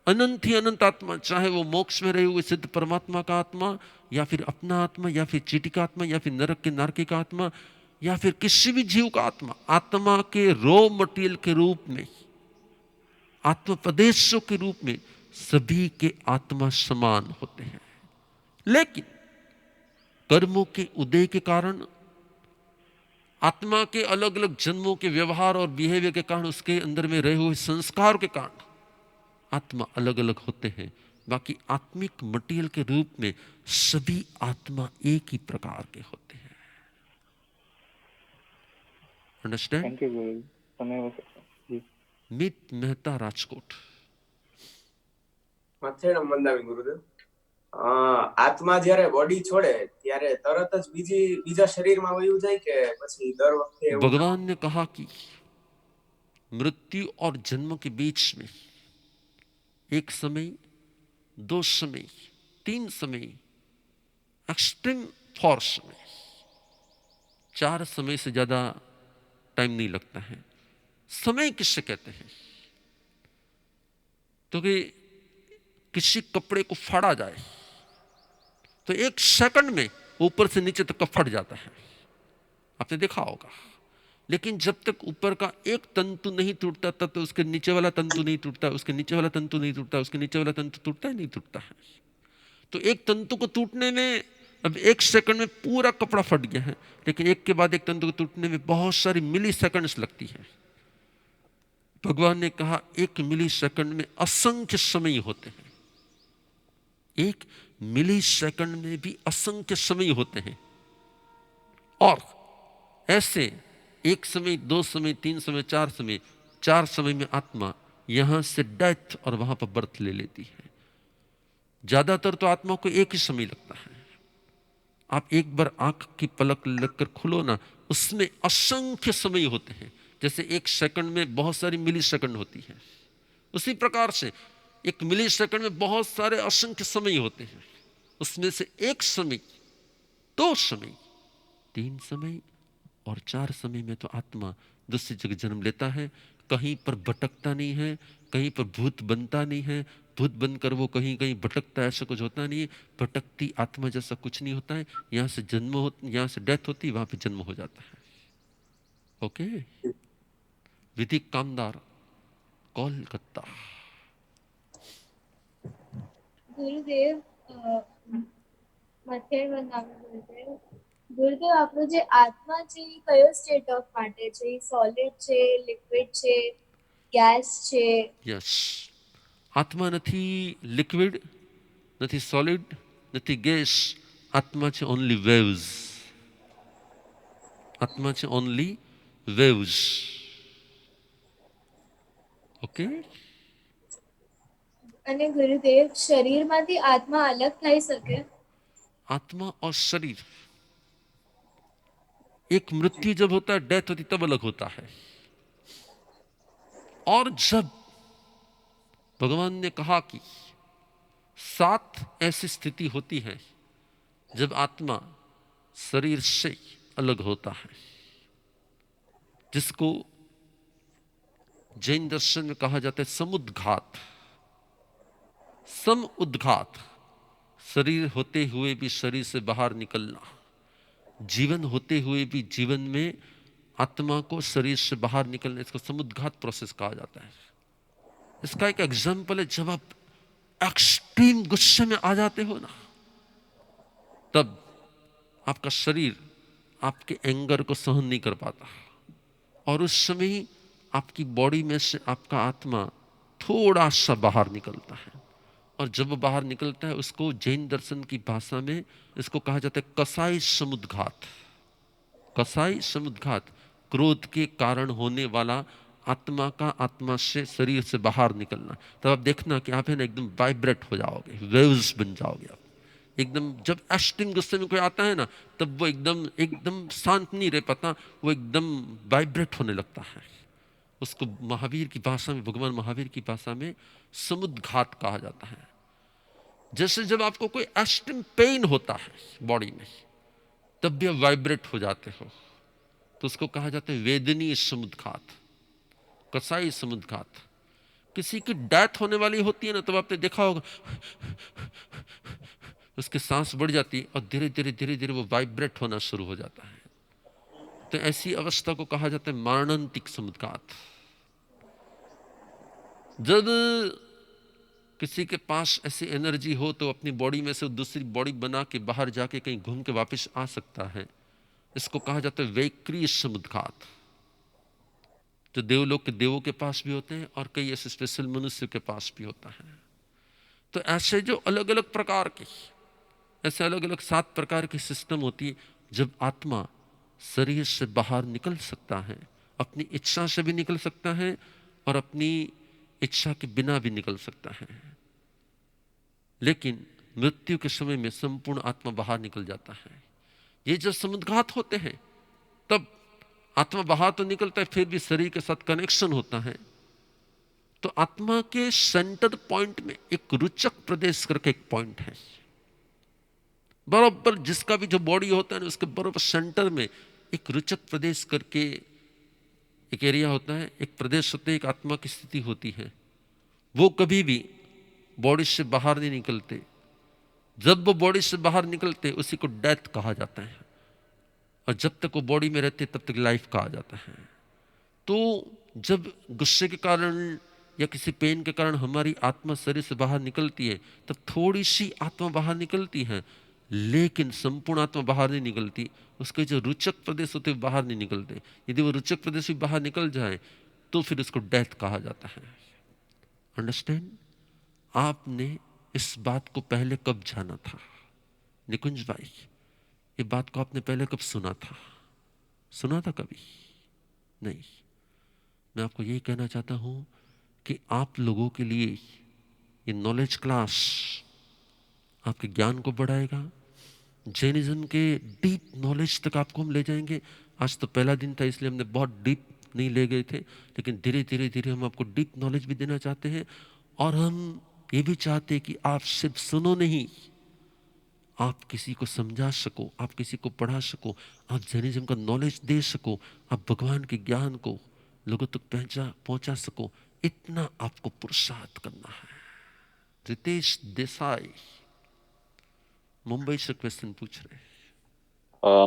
[SPEAKER 1] अनंत ही अनंत आत्मा, चाहे वो मोक्ष में रहे हुए सिद्ध परमात्मा का आत्मा, या फिर अपना आत्मा, या फिर चीटी का आत्मा, या फिर नरक के नारकी का आत्मा, या फिर किसी भी जीव का आत्मा, आत्मा के रॉ मटेरियल के रूप में, आत्मा प्रदेशों के रूप में सभी के आत्मा समान होते हैं। लेकिन कर्मों के उदय के कारण, आत्मा के अलग अलग जन्मों के व्यवहार और बिहेवियर के कारण, उसके अंदर में रहे हुए संस्कार के कारण आत्मा अलग अलग होते हैं। बाकी आत्मिक मटेरियल के रूप में सभी आत्मा एक ही प्रकार के होते हैं। अंडरस्टैंड?
[SPEAKER 4] થેન્ક યુ ગુરુ. તમે જી.
[SPEAKER 1] મિત મહેતા, રાજકોટ.
[SPEAKER 5] મથેણ મંદાવી ગુરુદેવ. આત્મા જ્યારે બોડી છોડે ત્યારે તરત જ બીજા શરીરમાં વયું જાય કે પછી દર વખતે એવું?
[SPEAKER 1] भगवान ने कहा कि मृत्यु और जन्म के बीच में एक समय, दो समय, तीन समय, एक्सट्रीम फोर्स में 4 समय से ज्यादा टाइम नहीं लगता है। समय किससे कहते हैं? तो कि किसी कपड़े को फाड़ा जाए तो 1 सेकंड में ऊपर से नीचे तक का फट जाता है, आपने देखा होगा। लेकिन जब तक ऊपर का एक तंतु नहीं टूटता तब तो उसके नीचे वाला तंतु नहीं टूटता, उसके नीचे वाला तंतु नहीं टूटता, उसके नीचे वाला तंतु टूटता ही नहीं टूटता है। तो एक तंतु को टूटने में अब 1 सेकंड में पूरा कपड़ा फट गया है, लेकिन एक के बाद एक तंतु को टूटने में बहुत सारी मिली सेकंड्स लगती है। भगवान ने कहा 1 मिली सेकंड में असंख्य समय होते हैं। 1 मिली सेकंड में भी असंख्य समय होते हैं। और ऐसे 1 समय, 2 समय, 3 समय, 4 समय, 4 समय में आत्मा यहां से डेथ और वहां पर बर्थ ले लेती है। ज्यादातर तो आत्मा को एक ही समय लगता है। आप एक बार आंख की पलक लगकर खुलो ना, उसमें असंख्य समय होते हैं। जैसे 1 सेकंड में बहुत सारी मिली सेकंड होती है, उसी प्रकार से 1 मिली सेकंड में बहुत सारे असंख्य समय होते हैं। उसमें से 1 समय, 2 समय, 3 समय और 4 समय में तो आत्मा दूसरी जगह जन्म लेता है। कहीं पर भटकता नहीं है, कहीं पर भूत बनता नहीं है। भूत बनकर वो कहीं कहीं भटकता है, ऐसा कुछ होता नहीं है। भटकती आत्मा जैसा कुछ नहीं होता है। यहाँ से जन्म हो, यहाँ से डेथ होती, वहां पे जन्म हो जाता है। ओके। विधि कामदार, कोलकाता।
[SPEAKER 6] ગુરુદેવ, મથેણ વંદામી ગુરુદેવ. ગુરુદેવ, આપણો જે આત્મા છે એ કયો સ્ટેટ ઓફ માટે છે? સોલિડ છે, લિક્વિડ છે, ગેસ છે?
[SPEAKER 1] યસ, આત્મા નથી લિક્વિડ, નથી સોલિડ, નથી ગેસ. આત્મા છે ઓનલી વેવ્સ. આત્મા છે ઓનલી વેવ્સ. ઓકે.
[SPEAKER 6] અને ગુરુદેવ, શરીરમાંથી આત્મા અલગ થઈ શકે?
[SPEAKER 1] आत्मा और शरीर, एक मृत्यु जब होता है, डेथ होती तब अलग होता है। और जब भगवान ने कहा कि 7 ऐसी स्थिति होती है जब आत्मा शरीर से अलग होता है, जिसको जैन दर्शन में कहा जाता है समुद्घात, समुद्घात, शरीर होते हुए भी शरीर से बाहर निकलना, जीवन होते हुए भी जीवन में आत्मा को शरीर से बाहर निकलना, इसको समुद्घात प्रोसेस कहा जाता है। इसका एक एग्जाम्पल है, जब आप एक्सट्रीम गुस्से में आ जाते हो ना, तब आपका शरीर आपके एंगर को सहन नहीं कर पाता, और उस समय ही आपकी बॉडी में से आपका आत्मा थोड़ा सा बाहर निकलता है, और जब वो बाहर निकलता है उसको जैन दर्शन की भाषा में इसको कहा जाता है कसाई समुद्घात। कसाई समुद्घात, क्रोध के कारण होने वाला आत्मा का आत्मा से शरीर से बाहर निकलना। तब आप देखना कि आप है ना एकदम वाइब्रेट हो जाओगे, वेव्स बन जाओगे आप एकदम। जब एक्सट्रीम गुस्से में कोई आता है ना, तब वो एकदम एकदम शांत नहीं रह पाता, वो एकदम वाइब्रेट होने लगता है। उसको महावीर की भाषा में, भगवान महावीर की भाषा में समुद्घात कहा जाता है। जैसे जब आपको कोई एक्सट्रीम पेन होता है बॉडी में, तब भी आप वाइब्रेट हो जाते हो, तो उसको कहा जाता है वेदनीय समुद्घात, कसाई समुद्घात। किसी की डेथ होने वाली होती है ना, तब आपने देखा होगा उसकी सांस बढ़ जाती है और धीरे धीरे धीरे धीरे वो वाइब्रेट होना शुरू हो जाता है। तो ऐसी अवस्था को कहा जाता है मारणांतिक समुद्घात। जब किसी के पास ऐसी एनर्जी हो तो अपनी बॉडी में से दूसरी बॉडी बना के बाहर जाके कहीं घूम के वापस आ सकता है, इसको कहा जाता है वैक्रीय समुद्घात। जो देवलोक के देवों के पास भी होते हैं और कई ऐसे स्पेशल मनुष्य के पास भी होता है। तो ऐसे जो अलग अलग प्रकार के, ऐसे अलग अलग 7 प्रकार की सिस्टम होती है जब आत्मा शरीर से बाहर निकल सकता है, अपनी इच्छा से भी निकल सकता है और अपनी इच्छा के बिना भी निकल सकता है। लेकिन मृत्यु के समय में संपूर्ण आत्मा बाहर निकल जाता है। ये जब समुद्घात होते हैं तब आत्मा बाहर तो निकलता है, फिर भी शरीर के साथ कनेक्शन होता है। तो आत्मा के सेंटर पॉइंट में एक रुचक प्रदेश करके एक पॉइंट है, बराबर जिसका भी जो बॉडी होता है ना, उसके बराबर सेंटर में एक रुचक प्रदेश करके एक एरिया होता है, एक प्रदेश होता है, एक आत्मा की स्थिति होती है। वो कभी भी बॉडी से बाहर नहीं निकलते। जब वो बॉडी से बाहर निकलते उसी को डेथ कहा जाता है, और जब तक वो बॉडी में रहते तब तक लाइफ कहा जाता है। तो जब गुस्से के कारण या किसी पेन के कारण हमारी आत्मा शरीर से बाहर निकलती है, तब थोड़ी सी आत्मा बाहर निकलती है, लेकिन संपूर्ण आत्मा बाहर नहीं निकलती। उसके जो रुचक प्रदेश होते हैं बाहर नहीं निकलते। यदि वो रुचक प्रदेश भी बाहर निकल जाए तो फिर उसको डेथ कहा जाता है। अंडरस्टैंड? आपने इस बात को पहले कब जाना था निकुंज भाई? ये बात को आपने पहले कब सुना था? सुना था कभी? नहीं। मैं आपको यही कहना चाहता हूं कि आप लोगों के लिए ये नॉलेज क्लास आपके ज्ञान को बढ़ाएगा, जैनिज्म के डीप नॉलेज तक आपको हम ले जाएंगे। आज तो पहला दिन था इसलिए हमने बहुत डीप नहीं ले गए थे, लेकिन धीरे धीरे धीरे हम आपको डीप नॉलेज भी देना चाहते हैं। और हम ये भी चाहते हैं कि आप सिर्फ सुनो नहीं, आप किसी को समझा सको, आप किसी को पढ़ा सको, आप जैनिज्म का नॉलेज दे सको, आप भगवान के ज्ञान को लोगों तक पहुंचा सको। इतना आपको पुरुषार्थ करना है। रितेश देसाई मुंबई से क्वेश्चन पूछ रहे हैं।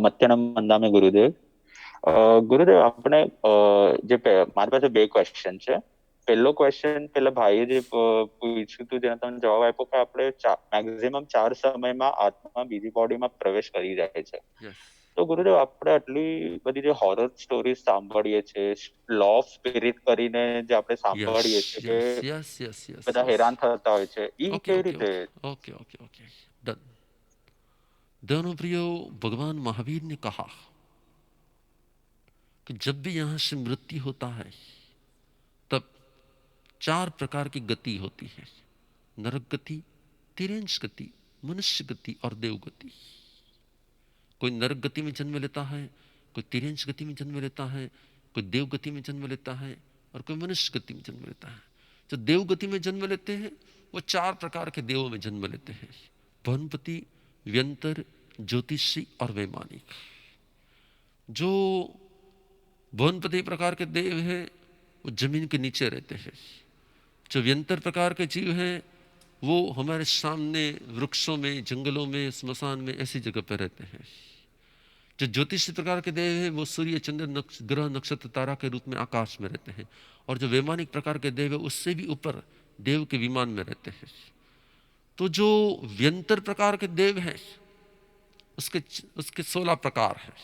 [SPEAKER 7] મત્યાનમ મંદામે ગુરુદેવ. ગુરુદેવ આપણે જે મારી પાસે 2 ક્વેશ્ચન છે. પહેલો ક્વેશ્ચન પેલા ભાઈએ જે પૂછ્યું હતું જેનો તમે જવાબ આપ્યો કે આપણે મેક્સિમમ 4 સમયમાં આત્મા બીજી બોડીમાં પ્રવેશ કરી જાય છે. તો ગુરુદેવ આપણે આટલી બધી જે હોરર સ્ટોરીઝ સાંભળીએ છે, લો ઓફ સ્પિરિટ કરીને જે આપણે સાંભળીએ છે કે બધા હેરાન થતા હોય છે, ઈ કેવી રીતે?
[SPEAKER 1] Okay okay okay done. दोनों प्रियो, भगवान महावीर ने कहा कि जब भी यहां से मृत्यु होता है तब 4 प्रकार की गति होती है। नरक गति, तिर्यंश गति, मनुष्य गति और देव गति। कोई नरक गति में जन्म लेता है, कोई तिर्यंश गति में जन्म लेता है, कोई देव गति में जन्म लेता है और कोई मनुष्य गति में जन्म लेता है। जो देव गति में जन्म लेते हैं वो 4 प्रकार के देवों में जन्म लेते हैं। वनपति, व्यंतर, ज्योतिषी और वैमानिक। जो वनपति प्रकार के देव हैं वो जमीन के नीचे रहते हैं। जो व्यंतर प्रकार के जीव हैं वो हमारे सामने वृक्षों में, जंगलों में, स्मशान में, ऐसी जगह पर रहते हैं। जो ज्योतिषी प्रकार के देव हैं वो सूर्य, चंद्र, ग्रह, नक्षत्र, तारा के रूप में आकाश में रहते हैं। और जो वैमानिक प्रकार के देव है उससे भी ऊपर देव के विमान में रहते हैं। तो जो व्यंतर प्रकार के देव हैं उसके 16 प्रकार हैं।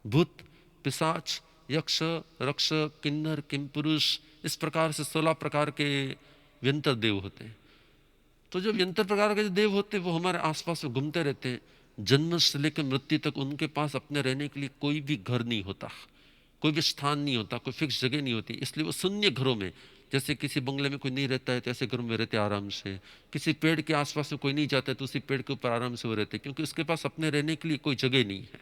[SPEAKER 1] भूत, पिशाच, यक्ष, रक्ष, किन्नर, किमपुरुष, इस प्रकार से 16 प्रकार के व्यंतर देव होते हैं। तो जो व्यंतर प्रकार के देव होते हैं वो हमारे आसपास में घूमते रहते हैं। जन्म से लेकर मृत्यु तक उनके पास अपने रहने के लिए कोई भी घर नहीं होता, कोई भी स्थान नहीं होता, कोई फिक्स जगह नहीं होती। इसलिए वो शून्य घरों में, जैसे किसी बंगले में कोई नहीं रहता है तो ऐसे घरों में रहते आराम से। किसी पेड़ के आसपास में कोई नहीं जाता है तो उसी पेड़ के ऊपर आराम से वो रहते, क्योंकि उसके पास अपने रहने के लिए कोई जगह नहीं है।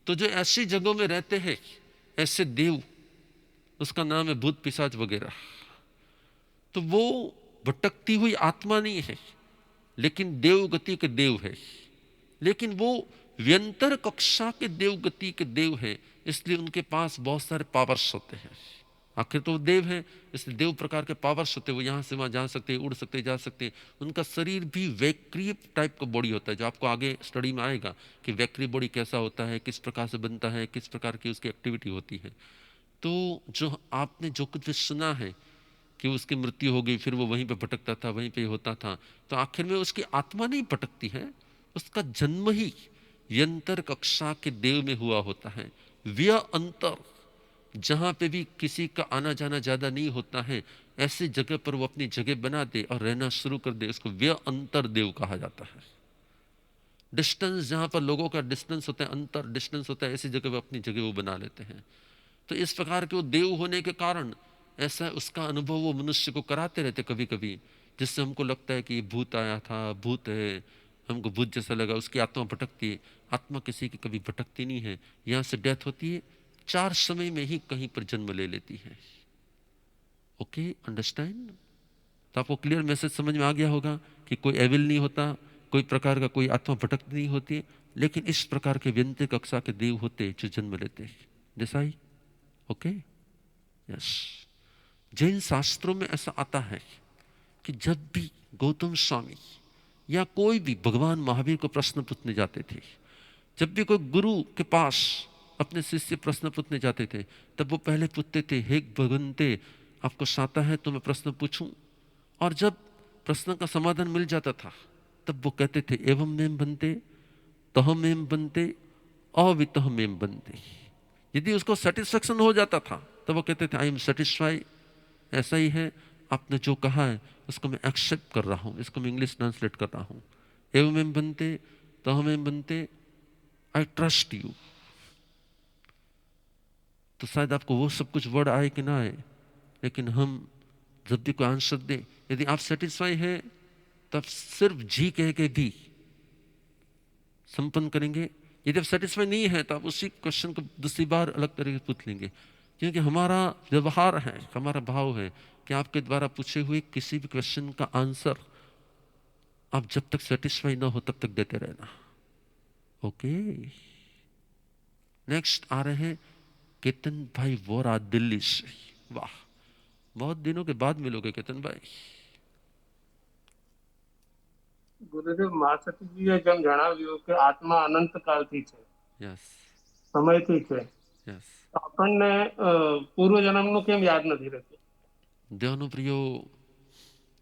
[SPEAKER 1] तो जो ऐसी जगहों में रहते हैं ऐसे देव, उसका नाम है भूत, पिशाच वगैरह। तो वो भटकती हुई आत्मा नहीं है, लेकिन देव गति के देव है। लेकिन वो व्यंतर कक्षा के देव गति के देव है, इसलिए उनके पास बहुत सारे पावर्स होते हैं। आखिर तो वो देव है, इसलिए देव प्रकार के पावर्स होते हैं। वो यहाँ से वहाँ जा सकते हैं, उड़ सकते हैं, जा सकते हैं। उनका शरीर भी वैक्रीय टाइप का बॉडी होता है, जो आपको आगे स्टडी में आएगा कि वैक्रीय बॉडी कैसा होता है, किस प्रकार से बनता है, किस प्रकार की उसकी एक्टिविटी होती है। तो जो आपने जो कुछ भी सुना है कि उसकी मृत्यु हो गई, फिर वो वहीं पे भटकता था, वहीं पे होता था, तो आखिर में उसकी आत्मा नहीं भटकती है, उसका जन्म ही यंत्र कक्षा के देव में हुआ होता है। व्यय अंतर, जहाँ पे भी किसी का आना जाना ज़्यादा नहीं होता है, ऐसी जगह पर वो अपनी जगह बना दे और रहना शुरू कर दे, उसको व्यय अंतर देव कहा जाता है। डिस्टेंस, जहाँ पर लोगों का डिस्टेंस होता है, अंतर डिस्टेंस होता है, ऐसी जगह वो अपनी जगह वो बना लेते हैं। तो इस प्रकार के वो देव होने के कारण ऐसा उसका अनुभव वो मनुष्य को कराते रहते कभी कभी, जिससे हमको लगता है कि भूत आया था, भूत है, हमको भूत जैसा लगा। उसकी आत्मा भटकती है। आत्मा किसी की कभी भटकती नहीं है। यहाँ से डेथ होती है, 4 समय में ही कहीं पर जन्म ले लेती है। Okay, understand? तो आपको क्लियर मैसेज समझ में आ गया होगा कि कोई एविल नहीं होता, कोई प्रकार का कोई आत्मा भटकती नहीं होती, लेकिन इस प्रकार के व्यंतर कक्षा के देव होते जो जन्म लेते हैं। Desai, okay, yes. जैन शास्त्रों में ऐसा आता है कि जब भी गौतम स्वामी या कोई भी भगवान महावीर को प्रश्न पूछने जाते थे, जब भी कोई गुरु के पास अपने शिष्य प्रश्न पूछने जाते थे, तब वो पहले पूछते थे, हे भगवंते, आपको साता है तो मैं प्रश्न पूछूं? और जब प्रश्न का समाधान मिल जाता था तब वो कहते थे, एवं मेम बनते, तहम एम बनते, अवितहम एम बनते। यदि उसको सेटिस्फेक्शन हो जाता था तब वो कहते थे, आई एम सेटिस्फाई, ऐसा ही है, आपने जो कहा है उसको मैं एक्सेप्ट कर रहा हूँ। इसको मैं इंग्लिश ट्रांसलेट कर रहा हूँ, एवं एम बनते, तहम एम बनते, आई ट्रस्ट यू। तो शायद आपको वो सब कुछ वर्ड आए कि ना आए, लेकिन हम जब भी कोई आंसर दे, यदि आप सेटिस्फाई है तब सिर्फ जी कह के भी संपन्न करेंगे। यदि आप सेटिस्फाई नहीं है तो आप उसी क्वेश्चन को दूसरी बार अलग तरीके से पूछ लेंगे, क्योंकि हमारा व्यवहार है, हमारा भाव है कि आपके द्वारा पूछे हुए किसी भी क्वेश्चन का आंसर आप जब तक सेटिस्फाई ना हो तब तक देते रहना। ओके, नेक्स्ट आ रहे हैं केतन भाई वोरा, दिल्ली से। वाह, बहुत दिनों के बाद मिलोगे केतन भाई।
[SPEAKER 8] ગુરુદેવ મહાસતીજીએ જેમ જણાવ્યું કે આત્મા અનંત કાળથી છે,
[SPEAKER 1] યસ,
[SPEAKER 8] સમયથી છે,
[SPEAKER 1] યસ।
[SPEAKER 8] તો આપણને પૂર્વ જન્મનું કેમ યાદ નથી રહેતું?
[SPEAKER 1] देवनो प्रियो,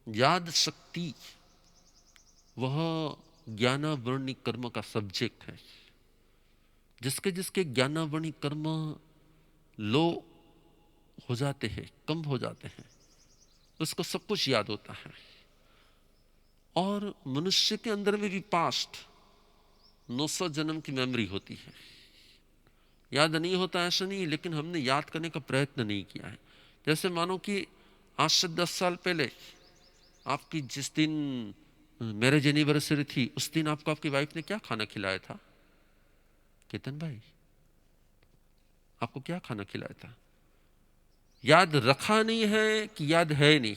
[SPEAKER 1] याद शक्ति वह ज्ञानावरणी कर्म का सब्जेक्ट है। जिसके जिसके ज्ञानावरणी कर्म लो हो जाते हैं, कम हो जाते हैं, उसको सब कुछ याद होता है। और मनुष्य के अंदर में भी पास्ट 900 जन्म की मेमोरी होती है। याद नहीं होता ऐसा नहीं, लेकिन हमने याद करने का प्रयत्न नहीं किया है। जैसे मानो कि आज से 10 साल पहले आपकी जिस दिन मैरिज एनिवर्सरी थी, उस दिन आपको आपकी वाइफ ने क्या खाना खिलाया था? केतन भाई, आपको क्या खाना खिलाया था? याद रखा नहीं है कि याद है नहीं?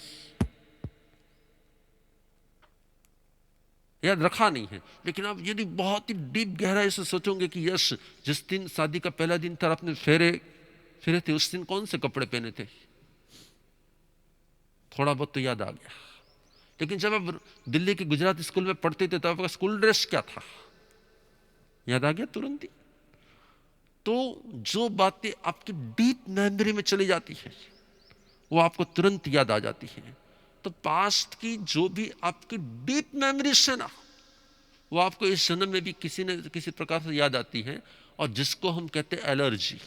[SPEAKER 1] याद रखा नहीं है, लेकिन आप यदि बहुत ही डीप गहराई से सोचोगे कि यस, जिस दिन शादी का पहला दिन था आपने फिर थे उस दिन कौन से कपड़े पहने थे, थोड़ा बहुत तो याद आ गया। लेकिन जब आप दिल्ली के गुजराती स्कूल में पढ़ते थे तो आपका स्कूल ड्रेस क्या था, याद आ गया तुरंत ही। तो जो बातें आपकी डीप मेमोरी में चली जाती है वो आपको तुरंत याद आ जाती है। तो पास्ट की जो भी आपकी डीप मेमोरीज है ना, वो आपको इस जन्म में भी किसी न किसी प्रकार से याद आती है, और जिसको हम कहते हैं एलर्जी।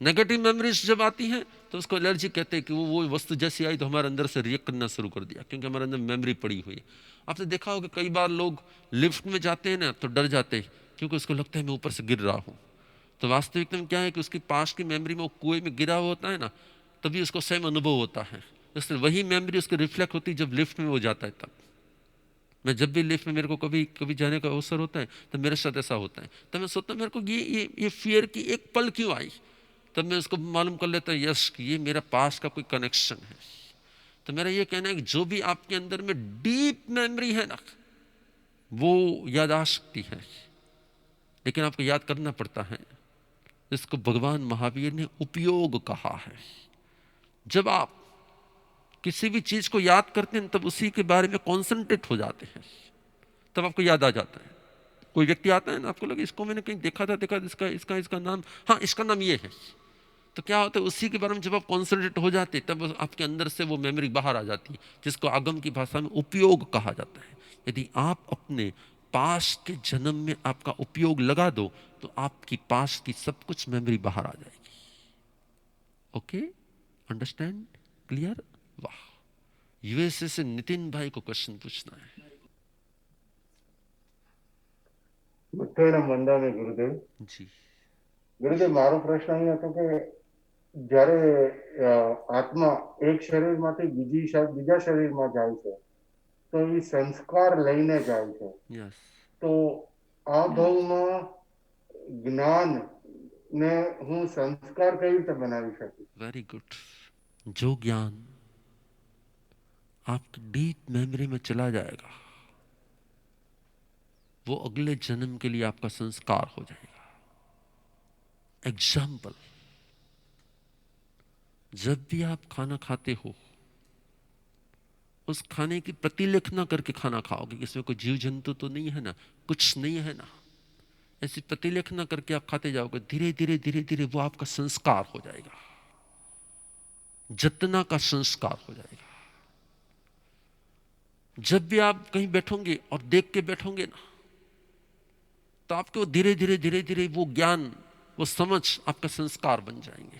[SPEAKER 1] नेगेटिव मेमोरीज जब आती हैं तो उसको एलर्जी कहते हैं कि वो वस्तु जैसी आई तो हमारे अंदर से रिएक्ट करना शुरू कर दिया, क्योंकि हमारे अंदर मेमोरी पड़ी हुई है। आपने देखा होगा कई बार लोग लिफ्ट में जाते हैं ना तो डर जाते हैं, क्योंकि उसको लगता है मैं ऊपर से गिर रहा हूँ। तो वास्तविकता में क्या है कि उसकी पास्ट की मेमोरी में वो कुएं में गिरा हुआ होता है ना, तभी उसको सेम अनुभव होता है। इसलिए वही मेमोरी उसकी रिफ्लेक्ट होती है जब लिफ्ट में वो जाता है तब। मैं जब भी लिफ्ट में मेरे को कभी जाने का अवसर होता है तो मेरे साथ ऐसा होता है, तो मैं सोचता हूँ मेरे को ये फियर की एक पल क्यों आई, तब मैं उसको मालूम कर लेता हूँ यस कि ये मेरा पास्ट का कोई कनेक्शन है। तो मेरा ये कहना है कि जो भी आपके अंदर में डीप मेमोरी है ना, वो याद आ सकती है, लेकिन आपको याद करना पड़ता है। इसको भगवान महावीर ने उपयोग कहा है। जब आप किसी भी चीज को याद करते हैं तब उसी के बारे में कॉन्सेंट्रेट हो जाते हैं, तब आपको याद आ जाता है। कोई व्यक्ति आता है ना, आपको लगे इसको मैंने कहीं देखा था, इसका नाम, हाँ इसका नाम ये है, तो क्या होता है उसी के बारे में जब आप कॉन्सेंट्रेट हो जाते हैं तब आपके अंदर से वो मेमोरी बाहर आ जाती है, जिसको आगम की भाषा में उपयोग कहा जाता है। यदि आप अपने पास्ट के जन्म में आपका उपयोग लगा दो तो आपकी पास्ट की सब कुछ मेमोरी बाहर आ जाएगी। Okay, understand, clear? वाह। यूएसए से नितिन भाई को क्वेश्चन पूछना है।
[SPEAKER 9] મંદાને ગુરુદેવ
[SPEAKER 1] जी
[SPEAKER 9] ગુરુદેવ મારો પ્રશ્ન અહીં હતો કે જ્યારે આત્મા એક શરીરમાંથી બીજા શરીરમાં જાય છે તો એ સંસ્કાર લઈને જાય છે,
[SPEAKER 1] यस
[SPEAKER 9] તો આ ભાવમાં જ્ઞાન ને હું સંસ્કાર કઈ રીતે બનાવી શકું?
[SPEAKER 1] Very good. जो ज्ञान आपकी डीप मेमोरी में चला जाएगा वो अगले जन्म के लिए आपका संस्कार हो जाएगा। एग्जाम्पल, जब भी आप खाना खाते हो उस खाने की प्रतिलेखना करके खाना खाओगे, इसमें कोई जीव जंतु तो नहीं है ना, कुछ नहीं है ना, ऐसी प्रतिलेखना करके आप खाते जाओगे, धीरे धीरे धीरे धीरे वो आपका संस्कार हो जाएगा, जतना का संस्कार हो जाएगा। जब भी आप कहीं बैठोगे और देख के बैठोगे ना तो आपको धीरे धीरे धीरे धीरे वो ज्ञान, वो समझ आपका संस्कार बन जाएंगे।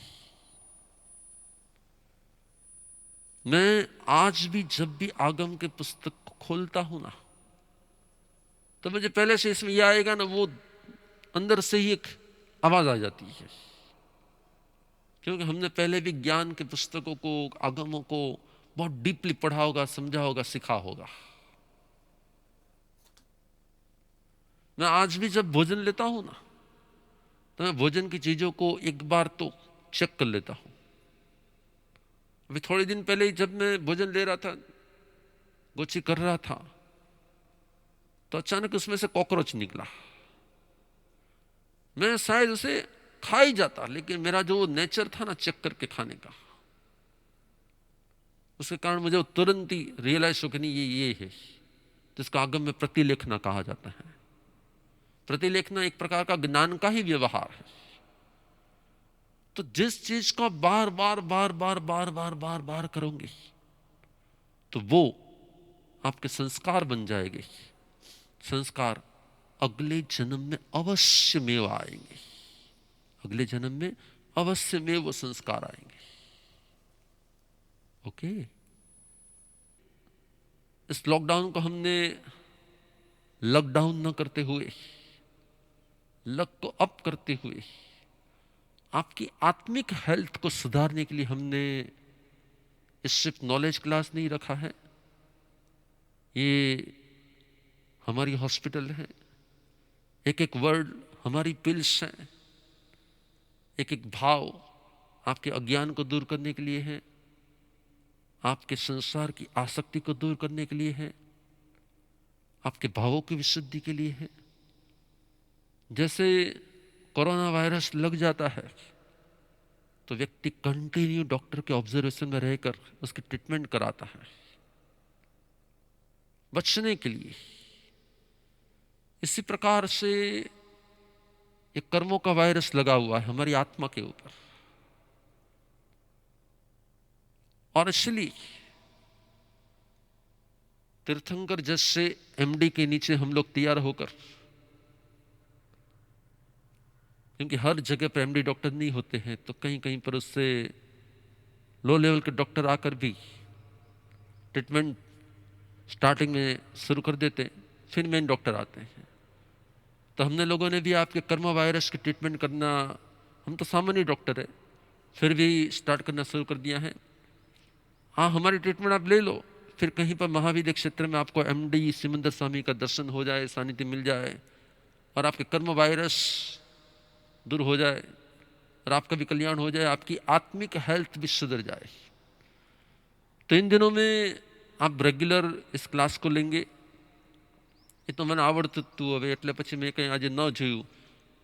[SPEAKER 1] मैं आज भी जब भी आगम के पुस्तक खोलता हूं ना तो मुझे पहले से इसमें यह आएगा ना, वो अंदर से ही एक आवाज आ जाती है, क्योंकि हमने पहले भी ज्ञान के पुस्तकों को, आगमों को बहुत डीपली पढ़ा होगा, समझा होगा, सीखा होगा। मैं आज भी जब भोजन लेता हूं ना तो मैं भोजन की चीजों को एक बार तो चेक कर लेता हूं। अभी थोड़े दिन पहले ही जब मैं भोजन ले रहा था, गोची कर रहा था, तो अचानक उसमें से कॉकरोच निकला। मैं शायद उसे खा ही जाता, लेकिन मेरा जो नेचर था ना चेक करके खाने का, उसके कारण मुझे तुरंत ही रियलाइज हो कि नहीं ये है, जिसका आगम में प्रतिलेखना कहा जाता है। प्रतिलेखना एक प्रकार का ज्ञान का ही व्यवहार है। तो जिस चीज को बार बार बार बार बार बार बार बार करोगे तो वो आपके संस्कार बन जाएंगे। संस्कार अगले जन्म में अवश्य में आएंगे, अगले जन्म में अवश्य में वो संस्कार आएंगे। ओके, इस लॉकडाउन को हमने लॉकडाउन न करते हुए, लक को अप करते हुए आपकी आत्मिक हेल्थ को सुधारने के लिए हमने इस सिर्फ नॉलेज क्लास नहीं रखा है, ये हमारी हॉस्पिटल है। एक एक वर्ड हमारी पिल्स है, एक एक भाव आपके अज्ञान को दूर करने के लिए है, आपके संसार की आसक्ति को दूर करने के लिए है, आपके भावों की विशुद्धि के लिए है। जैसे कोरोना वायरस लग जाता है तो व्यक्ति कंटिन्यू डॉक्टर के ऑब्जर्वेशन में रहकर उसकी ट्रीटमेंट कराता है बचने के लिए। इसी प्रकार से एक कर्मों का वायरस लगा हुआ है हमारी आत्मा के ऊपर, और इसलिए तीर्थंकर जैसे एमडी के नीचे हम लोग तैयार होकर, क्योंकि हर जगह पर एमडी डॉक्टर नहीं होते हैं, तो कहीं कहीं पर उससे लो लेवल के डॉक्टर आकर भी ट्रीटमेंट स्टार्टिंग में शुरू कर देते हैं, फिर मेन डॉक्टर आते हैं। तो हमने लोगों ने भी आपके कर्म वायरस की ट्रीटमेंट करना, हम तो सामान्य डॉक्टर है, फिर भी स्टार्ट करना शुरू कर दिया है। हाँ, हमारी ट्रीटमेंट आप ले लो, फिर कहीं पर महावीर क्षेत्र में आपको एमडी सिमंदर स्वामी का दर्शन हो जाए, सानिध्य मिल जाए और आपके कर्म वायरस दूर हो जाए और आपका भी कल्याण हो जाए, आपकी आत्मिक हेल्थ भी सुधर जाए। तो इन दिनों में आप रेग्युलर इस क्लास को लेंगे। ये तो मैंने आवड़તું હવે એટલે પછી મેં કંઈ આજે ન જોયું।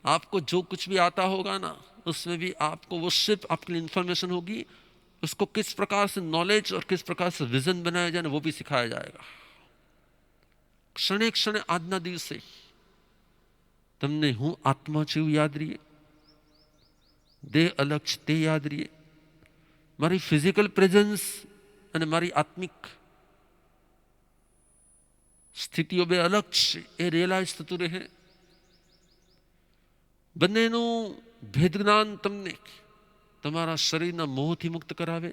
[SPEAKER 1] आपको जो कुछ भी आता होगा ना, उसमें भी आपको वो सिर्फ आपके लिए इन्फॉर्मेशन होगी, उसको किस प्रकार से नॉलेज और किस प्रकार से विजन बनाया जाए वो भी सिखाया जाएगा। क्षणे क्षणे આજના દિવસે તમને હું આત્મા છું યાદ રહીએ, દેહ અલગ છે તે યાદ રહીએ, મારી ફિઝિકલ પ્રેઝન્સ અને મારી આત્મિક સ્થિતિઓ બે અલગ છે એ રિયલાઇઝ થતું રહે। બંનેનું ભેદ જ્ઞાન તમને તમારા શરીરના મોહથી મુક્ત કરાવે,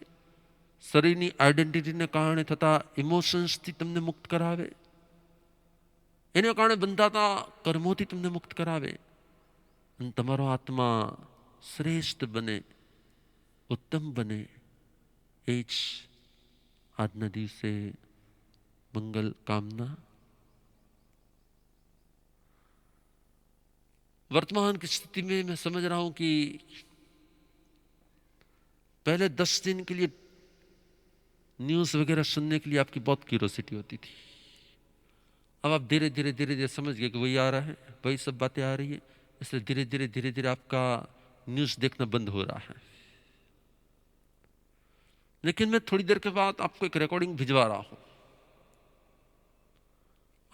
[SPEAKER 1] શરીરની આઈડેન્ટિટીને કારણે થતા ઇમોશન્સથી તમને મુક્ત કરાવે, એને કારણે બંધાતા કર્મોથી તમને મુક્ત કરાવે અને તમારો આત્મા શ્રેષ્ઠ બને, ઉત્તમ બને। એ જ આજના દિવસે મંગલ કામના। वर्तमान की स्थिति में मैं समझ रहा हूं कि पहले 10 दिन के लिए न्यूज़ वगैरह सुनने के लिए आपकी बहुत क्यूरोसिटी होती थी। अब आप धीरे धीरे धीरे धीरे समझ गए कि वही आ रहा है, वही सब बातें आ रही है, इसलिए धीरे धीरे धीरे धीरे आपका न्यूज़ देखना बंद हो रहा है। लेकिन मैं थोड़ी देर के बाद आपको एक रिकॉर्डिंग भिजवा रहा हूं।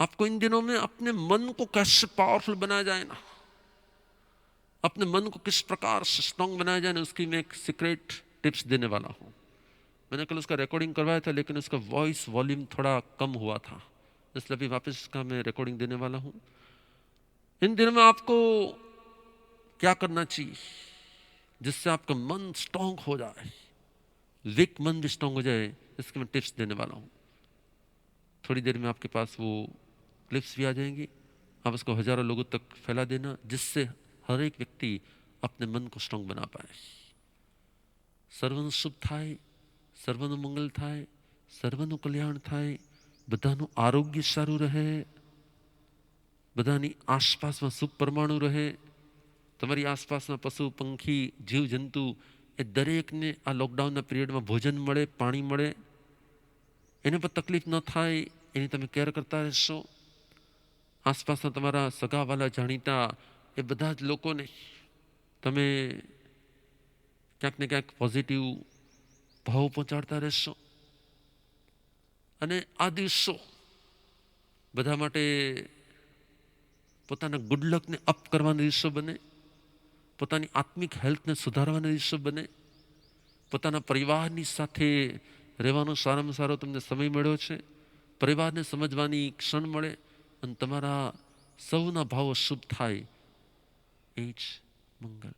[SPEAKER 1] आपको इन दिनों में अपने मन को कैसे पावरफुल बनाया जाए ना, अपने मन को किस प्रकार से स्ट्रॉन्ग बनाया जाए ना, उसकी मैं एक सीक्रेट टिप्स देने वाला हूं। मैंने कल उसका रिकॉर्डिंग करवाया था, लेकिन उसका वॉइस वॉल्यूम थोड़ा कम हुआ था, इसलिए अभी वापस इसका मैं रिकॉर्डिंग देने वाला हूं। इन दिनों में आपको क्या करना चाहिए जिससे आपका मन स्ट्रॉन्ग हो जाए, वीक मन भी स्ट्रॉन्ग हो जाए, इसके मैं टिप्स देने वाला हूं। थोड़ी देर में आपके पास वो क्लिप्स भी आ जाएंगी, आप उसको हजारों लोगों तक फैला देना, जिससे हर एक व्यक्ति अपने मन को स्ट्रॉन्ग बना पाए। सर्वનું શુભ થાય, સર્વનું મંગલ થાય, સર્વનું કલ્યાણ થાય, બધાનું આરોગ્ય સારું રહે, બધાની આસપાસમાં સુખ પરમાણુ રહે, તમારી આસપાસના પશુ પંખી જીવ જંતુ એ દરેકને આ લોકડાઉનના પીરિયડમાં ભોજન મળે, પાણી મળે, એને પર તકલીફ ન થાય એની તમે કેર કરતા રહેશો। આસપાસના તમારા સગાવાલા જાણીતા એ બધા જ લોકોને તમે ક્યાંક ને ક્યાંક પોઝિટિવ ભાવ પહોંચાડતા રહેશો। અને આ દિવસો બધા માટે પોતાના ગુડ લકને અપ કરવાના દિવસો બને, પોતાની આત્મિક હેલ્થને સુધારવાના દિવસો બને, પોતાના પરિવારની સાથે રહેવાનો સારામાં સારો તમને સમય મળ્યો છે, પરિવારને સમજવાની ક્ષણ મળે અને તમારા સૌના ભાવો શુભ થાય। એ જ મંગલ।